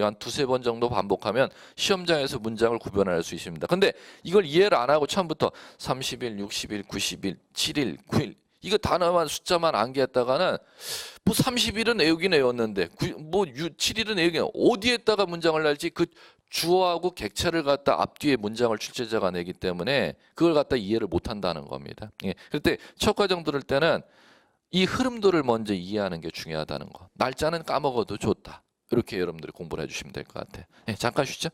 한 두세 번 정도 반복하면 시험장에서 문장을 구별할 수 있습니다. 근데 이걸 이해를 안 하고 처음부터 30일, 60일, 90일, 7일, 9일 이거 단어만 숫자만 암기했다가는 30일은 외우긴 외웠는데 7일은 외우긴 어디에다가 문장을 낼지 그 주어하고 객체를 갖다 앞뒤에 문장을 출제자가 내기 때문에 그걸 갖다 이해를 못한다는 겁니다. 그럴 때 첫 과정 들을 때는 이 흐름도를 먼저 이해하는 게 중요하다는 거. 날짜는 까먹어도 좋다. 이렇게 여러분들이 공부를 해주시면 될 것 같아요. 잠깐 쉬죠.